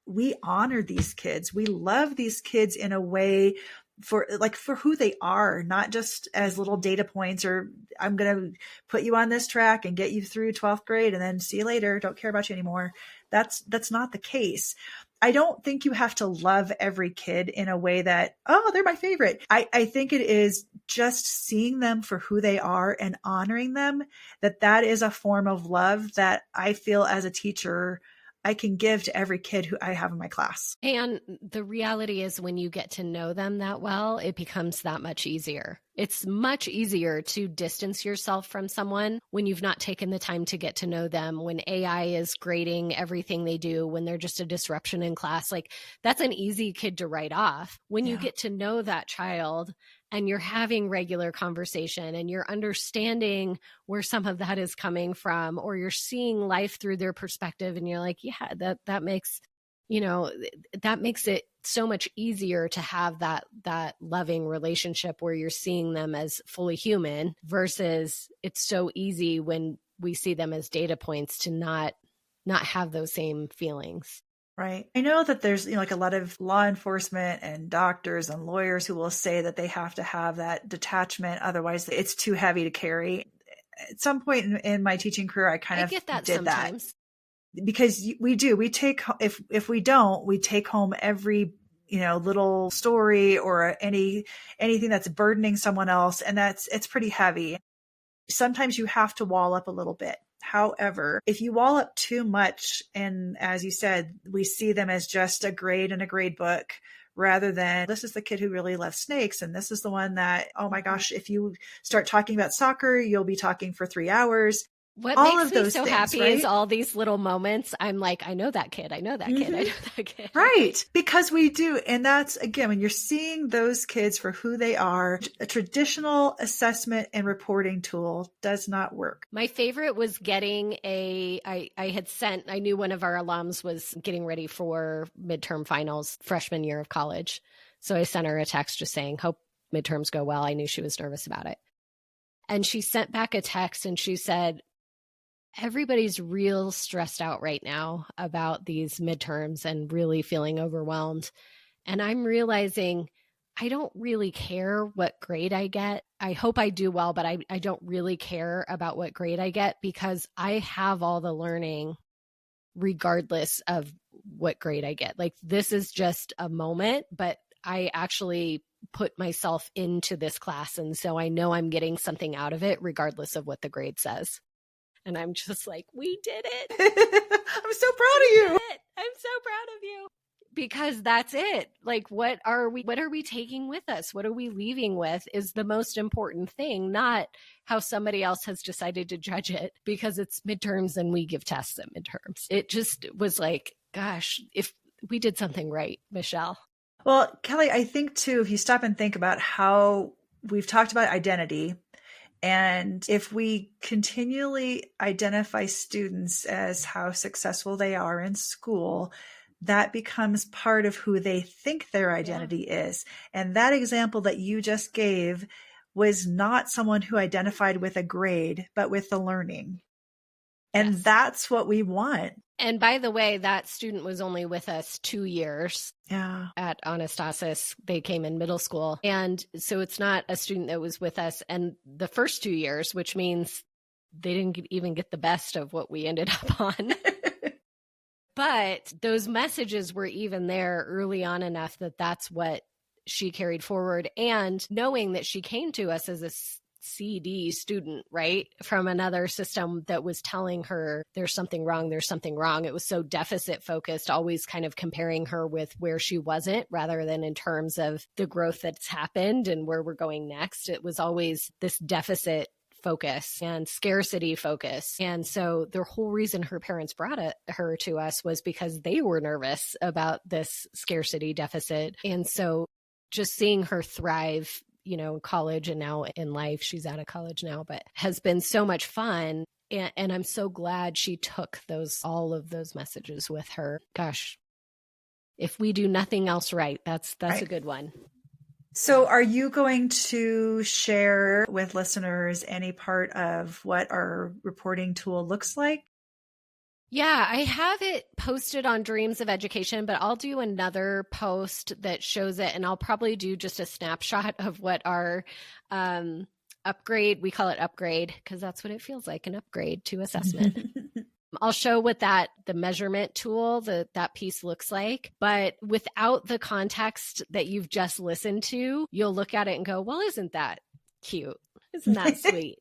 we honor these kids. We love these kids in a way for who they are, not just as little data points, or I'm going to put you on this track and get you through 12th grade and then see you later. Don't care about you anymore. That's not the case. I don't think you have to love every kid in a way that, oh, they're my favorite. I think it is just seeing them for who they are and honoring them, that is a form of love that I feel as a teacher I can give to every kid who I have in my class. And the reality is, when you get to know them that well, it becomes that much easier. It's much easier to distance yourself from someone when you've not taken the time to get to know them, when AI is grading everything they do, when they're just a disruption in class. Like, that's an easy kid to write off. When you get to know that child and you're having regular conversation and you're understanding where some of that is coming from, or you're seeing life through their perspective, and you're like, yeah, that makes it so much easier to have that loving relationship where you're seeing them as fully human, versus it's so easy when we see them as data points to not have those same feelings. Right. I know that there's, like a lot of law enforcement and doctors and lawyers who will say that they have to have that detachment. Otherwise, it's too heavy to carry. At some point in my teaching career, I get that did sometimes. That. Because we take, if we don't, we take home every, little story or anything that's burdening someone else. And it's pretty heavy. Sometimes you have to wall up a little bit. However, if you wall up too much, and as you said, we see them as just a grade in a grade book, rather than this is the kid who really loves snakes. And this is the one that, oh my gosh, if you start talking about soccer, you'll be talking for 3 hours. What makes me so happy is all these little moments. I'm like, I know that kid. I know that kid. I know that kid. Right. Because we do. And that's, again, when you're seeing those kids for who they are, a traditional assessment and reporting tool does not work. My favorite was getting I knew one of our alums was getting ready for midterm finals freshman year of college. So I sent her a text just saying, hope midterms go well. I knew she was nervous about it. And she sent back a text and she said, everybody's real stressed out right now about these midterms and really feeling overwhelmed. And I'm realizing I don't really care what grade I get. I hope I do well, but I don't really care about what grade I get, because I have all the learning regardless of what grade I get. Like, this is just a moment, but I actually put myself into this class. And so I know I'm getting something out of it regardless of what the grade says. And I'm just like, we did it. I'm so proud of you. I'm so proud of you. Because that's it. Like, what are we taking with us? What are we leaving with is the most important thing, not how somebody else has decided to judge it because it's midterms and we give tests at midterms. It just was like, gosh, if we did something right, Michelle. Well, Kelly, I think too, if you stop and think about how we've talked about identity, and if we continually identify students as how successful they are in school, that becomes part of who they think their identity is. And that example that you just gave was not someone who identified with a grade, but with the learning. And that's what we want. And by the way, that student was only with us 2 years at Anastasis. They came in middle school. And so it's not a student that was with us and the first 2 years, which means they didn't even get the best of what we ended up on. But those messages were even there early on enough that that's what she carried forward. And knowing that she came to us as a CD student, right, from another system that was telling her there's something wrong. It was so deficit focused, always kind of comparing her with where she wasn't rather than in terms of the growth that's happened and where we're going next. It was always this deficit focus and scarcity focus. And so the whole reason her parents brought her to us was because they were nervous about this scarcity deficit. And so just seeing her thrive, in college and now in life, she's out of college now, but has been so much fun. And I'm so glad she took all of those messages with her. Gosh, if we do nothing else right, that's Right. a good one. So are you going to share with listeners any part of what our reporting tool looks like? Yeah, I have it posted on Dreams of Education, but I'll do another post that shows it, and I'll probably do just a snapshot of what our upgrade, we call it upgrade because that's what it feels like, an upgrade to assessment. I'll show what the measurement tool, that piece looks like, but without the context that you've just listened to, you'll look at it and go, well, isn't that cute? Isn't that sweet?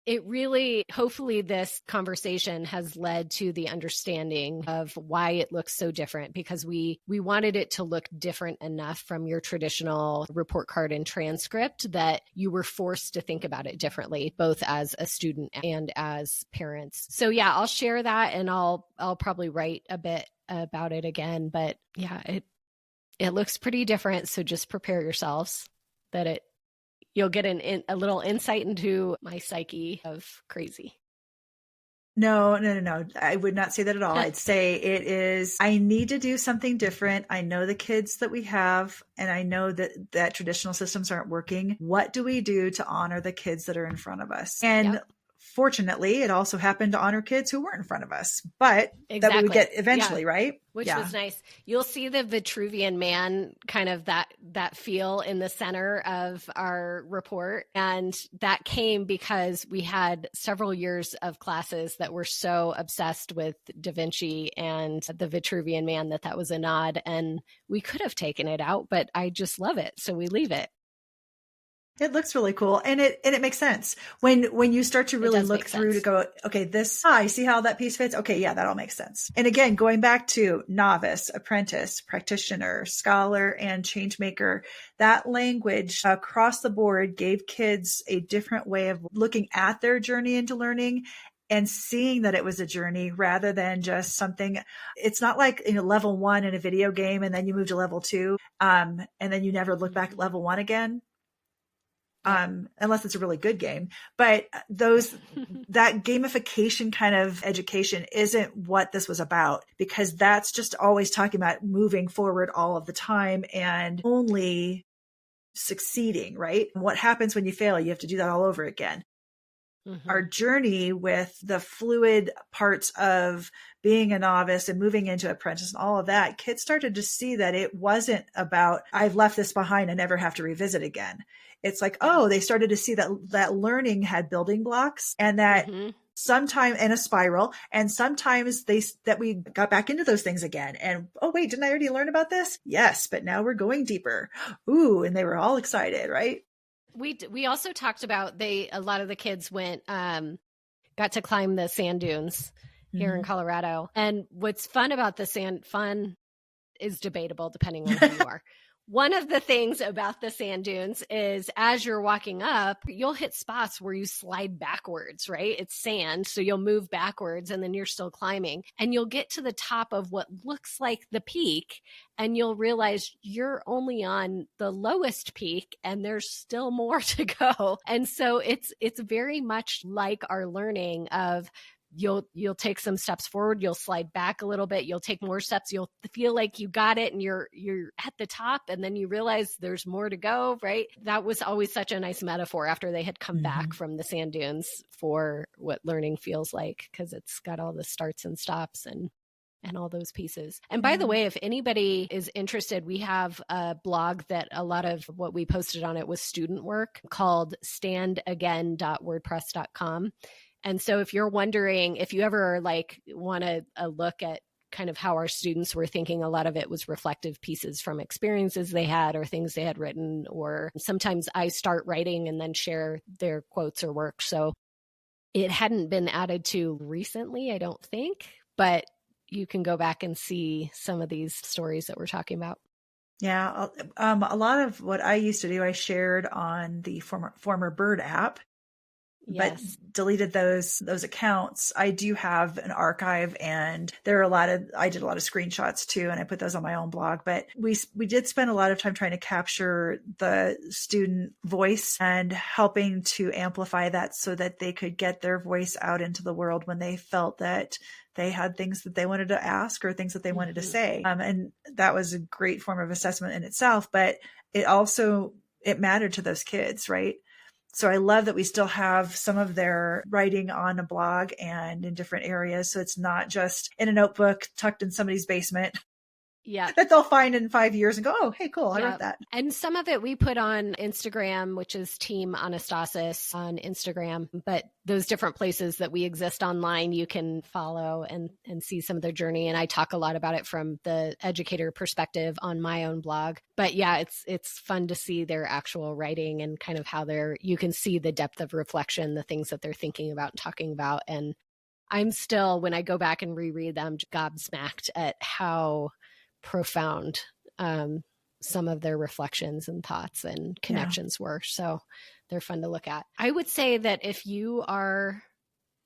It really, hopefully this conversation has led to the understanding of why it looks so different, because we wanted it to look different enough from your traditional report card and transcript that you were forced to think about it differently, both as a student and as parents. So yeah, I'll share that, and I'll probably write a bit about it again, but yeah, it looks pretty different. So just prepare yourselves that you'll get a little insight into my psyche of crazy. No. I would not say that at all. I'd say it is, I need to do something different. I know the kids that we have, and I know that traditional systems aren't working. What do we do to honor the kids that are in front of us? And fortunately, it also happened to honor kids who weren't in front of us, but that we would get eventually, right? Which was nice. You'll see the Vitruvian Man, kind of that feel in the center of our report. And that came because we had several years of classes that were so obsessed with Da Vinci and the Vitruvian Man that was a nod. And we could have taken it out, but I just love it. So we leave it. It looks really cool. And it makes sense when you start to really look through to go, okay, I see how that piece fits. Okay. Yeah, that all makes sense. And again, going back to novice, apprentice, practitioner, scholar, and change maker, that language across the board gave kids a different way of looking at their journey into learning and seeing that it was a journey rather than just something. It's not like level 1 in a video game and then you move to level 2 and then you never look back at level 1 again. Unless it's a really good game, but that gamification kind of education isn't what this was about, because that's just always talking about moving forward all of the time and only succeeding, right? What happens when you fail? You have to do that all over again. Mm-hmm. Our journey with the fluid parts of being a novice and moving into apprentice and all of that, kids started to see that it wasn't about, I've left this behind and never have to revisit again. It's like, they started to see that learning had building blocks, and that sometimes in a spiral, and sometimes that we got back into those things again. And, wait, didn't I already learn about this? Yes, but now we're going deeper. Ooh, and they were all excited, right? We also talked about a lot of the kids got to climb the sand dunes here in Colorado. And what's fun about fun is debatable depending on who you are. One of the things about the sand dunes is as you're walking up, you'll hit spots where you slide backwards, right? It's sand, so you'll move backwards and then you're still climbing. And you'll get to the top of what looks like the peak, and you'll realize you're only on the lowest peak and there's still more to go. And so it's very much like our learning of you'll take some steps forward, you'll slide back a little bit, you'll take more steps, you'll feel like you got it and you're at the top, and then you realize there's more to go, right? That was always such a nice metaphor after they had come back from the sand dunes for what learning feels like, because it's got all the starts and stops and all those pieces. And by the way, if anybody is interested, we have a blog that a lot of what we posted on it was student work called standagain.wordpress.com. And so if you're wondering, if you ever want to look at kind of how our students were thinking, a lot of it was reflective pieces from experiences they had or things they had written, or sometimes I start writing and then share their quotes or work. So it hadn't been added to recently, I don't think, but you can go back and see some of these stories that we're talking about. Yeah. A lot of what I used to do, I shared on the former Bird app. but Yes. deleted those accounts. I do have an archive, and there are I did a lot of screenshots too, and I put those on my own blog, but we did spend a lot of time trying to capture the student voice and helping to amplify that so that they could get their voice out into the world when they felt that they had things that they wanted to ask or things that they wanted to say. And that was a great form of assessment in itself, but it mattered to those kids, right? So I love that we still have some of their writing on a blog and in different areas. So it's not just in a notebook tucked in somebody's basement. Yeah. That they'll find in 5 years and go, oh, hey, cool. I wrote that. And some of it we put on Instagram, which is Team Anastasis on Instagram. But those different places that we exist online, you can follow and see some of their journey. And I talk a lot about it from the educator perspective on my own blog. But yeah, it's fun to see their actual writing and kind of how you can see the depth of reflection, the things that they're thinking about and talking about. And I'm still, when I go back and reread them, gobsmacked at how profound some of their reflections and thoughts and connections were. So they're fun to look at. I would say that if you are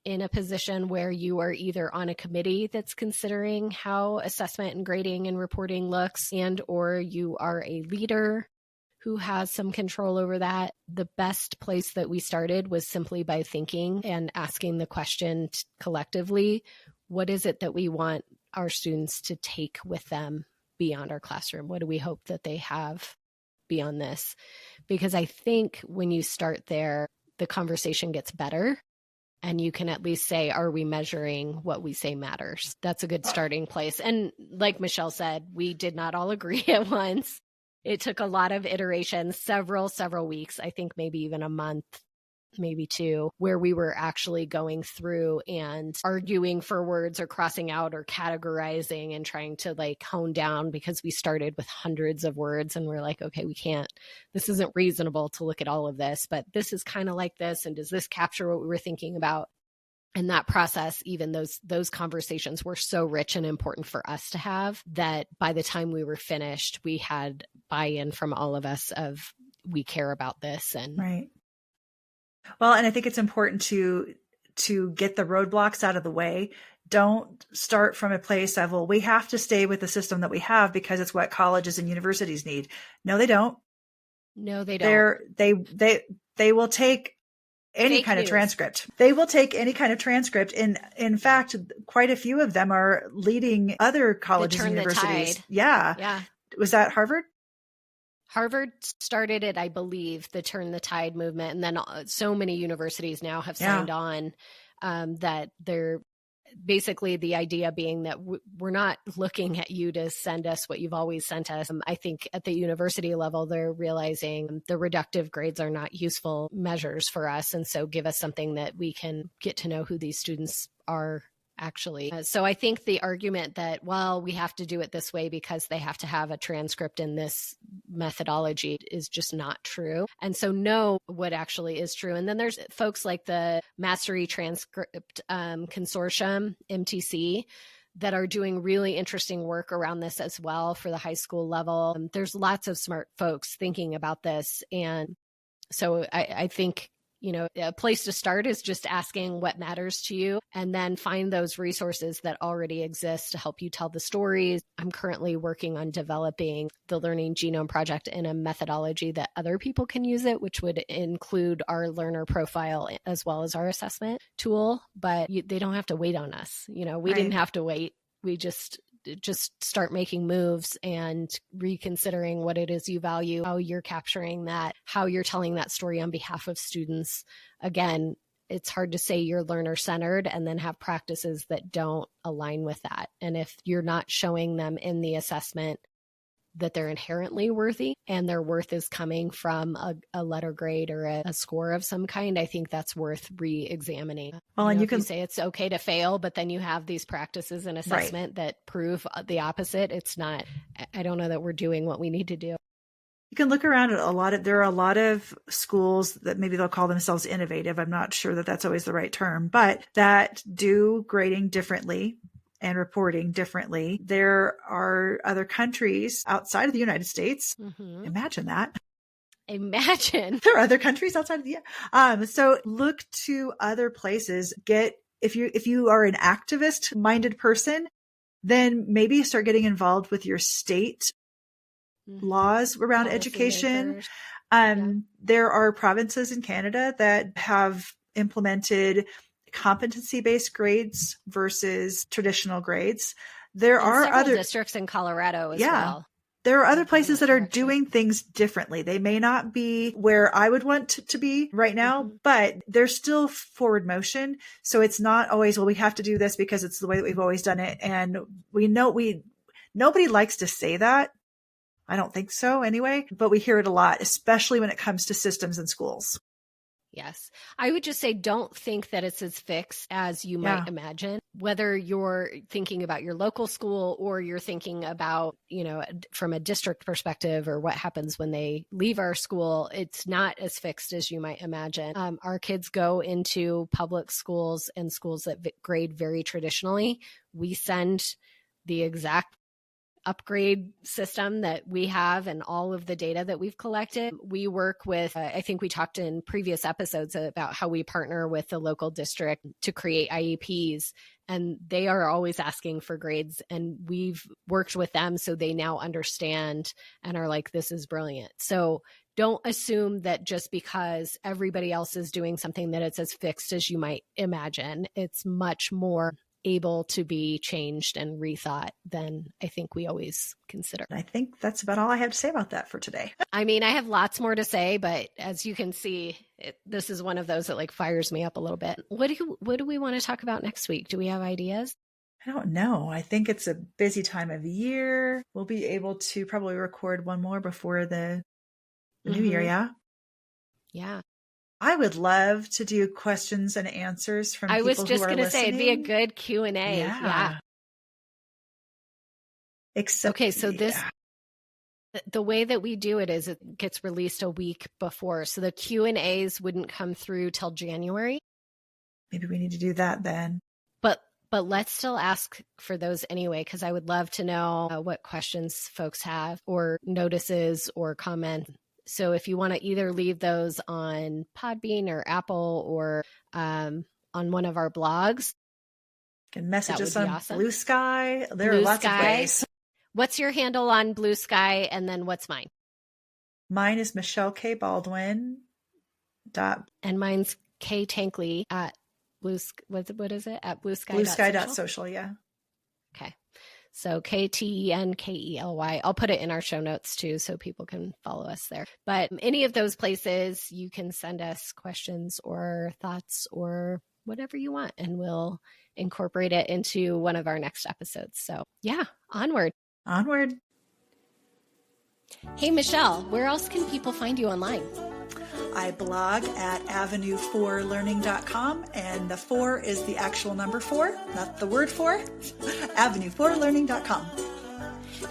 in a position where you are either on a committee that's considering how assessment and grading and reporting looks, and or you are a leader who has some control over that, the best place that we started was simply by thinking and asking the question collectively, what is it that we want our students to take with them beyond our classroom? What do we hope that they have beyond this? Because I think when you start there, the conversation gets better and you can at least say, are we measuring what we say matters? That's a good starting place. And like Michelle said, we did not all agree at once. It took a lot of iterations, several weeks, I think maybe even a month, maybe two, where we were actually going through and arguing for words or crossing out or categorizing and trying to like hone down, because we started with hundreds of words and we're like, okay, this isn't reasonable to look at all of this, but this is kind of like this. And does this capture what we were thinking about? And that process, even those conversations were so rich and important for us to have that by the time we were finished, we had buy-in from all of us of we care about this. And right. Well, and I think it's important to get the roadblocks out of the way. Don't start from a place of, well, we have to stay with the system that we have because it's what colleges and universities need. No, they don't. No, they don't. They will take any kind of transcript. They will take any kind of transcript. In fact, quite a few of them are leading other colleges and universities. Yeah. Was that Harvard? Harvard started it, I believe, the Turn the Tide movement. And then so many universities now have signed on that they're basically the idea being that we're not looking at you to send us what you've always sent us. I think at the university level, they're realizing the reductive grades are not useful measures for us. And so give us something that we can get to know who these students are actually. So I think the argument that, well, we have to do it this way because they have to have a transcript in this methodology is just not true. And so know what actually is true. And then there's folks like the Mastery Transcript Consortium, MTC, that are doing really interesting work around this as well for the high school level. There's lots of smart folks thinking about this. And so I think a place to start is just asking what matters to you, and then find those resources that already exist to help you tell the stories. I'm currently working on developing the Learning Genome Project in a methodology that other people can use it, which would include our learner profile as well as our assessment tool. But they don't have to wait on us. We didn't have to wait. We just start making moves and reconsidering what it is you value, how you're capturing that, how you're telling that story on behalf of students. Again, it's hard to say you're learner-centered and then have practices that don't align with that. And if you're not showing them in the assessment that they're inherently worthy and their worth is coming from a letter grade or a score of some kind, I think that's worth re-examining. Well, and you can say it's okay to fail, but then you have these practices in assessment that prove the opposite. It's not, I don't know that we're doing what we need to do. You can look around at there are a lot of schools that maybe they'll call themselves innovative. I'm not sure that that's always the right term, but that do grading differently and reporting differently. There are other countries outside of the United States. Mm-hmm. Imagine that. Imagine. There are other countries outside of the so look to other places. If you are an activist minded person, then maybe start getting involved with your state laws around education. There are provinces in Canada that have implemented competency-based grades versus traditional grades. There are other districts in Colorado as well. There are other places that are doing things differently. They may not be where I would want to be right now, but there's still forward motion. So it's not always, well, we have to do this because it's the way that we've always done it. And we know nobody likes to say that. I don't think so anyway, but we hear it a lot, especially when it comes to systems in schools. Yes. I would just say, don't think that it's as fixed as you might imagine, whether you're thinking about your local school or you're thinking about, from a district perspective or what happens when they leave our school. It's not as fixed as you might imagine. Our kids go into public schools and schools that grade very traditionally. We send the exact upgrade system that we have and all of the data that we've collected. We work with, I think we talked in previous episodes about how we partner with the local district to create IEPs, and they are always asking for grades, and we've worked with them so they now understand and are like, this is brilliant. So don't assume that just because everybody else is doing something that it's as fixed as you might imagine. It's much more able to be changed and rethought than I think we always consider. I think that's about all I have to say about that for today. I mean, I have lots more to say, but as you can see, this is one of those that fires me up a little bit. What do we want to talk about next week? Do we have ideas? I don't know. I think it's a busy time of year. We'll be able to probably record one more before the new year. Yeah. Yeah. I would love to do questions and answers from people who are listening. I was just going to say, it'd be a good Q&A. Yeah. Okay, so the way that we do it is it gets released a week before. So the Q&As wouldn't come through till January. Maybe we need to do that then. But let's still ask for those anyway, because I would love to know what questions folks have or notices or comments. So if you want to either leave those on Podbean or Apple or on one of our blogs. You can message us on Blue Sky. There are lots of ways. What's your handle on Blue Sky? And then what's mine? Mine is Michelle K. Baldwin. And mine's K. Tenkely at what is it? At Blue Sky. Bluesky.social, yeah. Okay. So KTENKELY. I'll put it in our show notes too, so people can follow us there. But any of those places, you can send us questions or thoughts or whatever you want, and we'll incorporate it into one of our next episodes. So yeah, onward. Onward. Hey, Michelle, where else can people find you online? I blog at avenue4learning.com, and the 4 is the actual number 4, not the word 4, avenue4learning.com.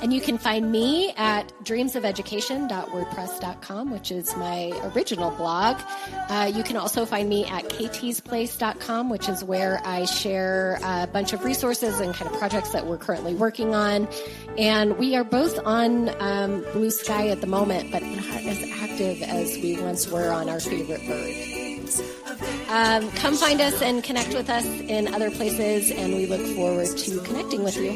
And you can find me at dreamsofeducation.wordpress.com, which is my original blog. You can also find me at ktsplace.com, which is where I share a bunch of resources and kind of projects that we're currently working on. And we are both on Blue Sky at the moment, but not as active as we once were on our favorite bird. Come find us and connect with us in other places, and we look forward to connecting with you.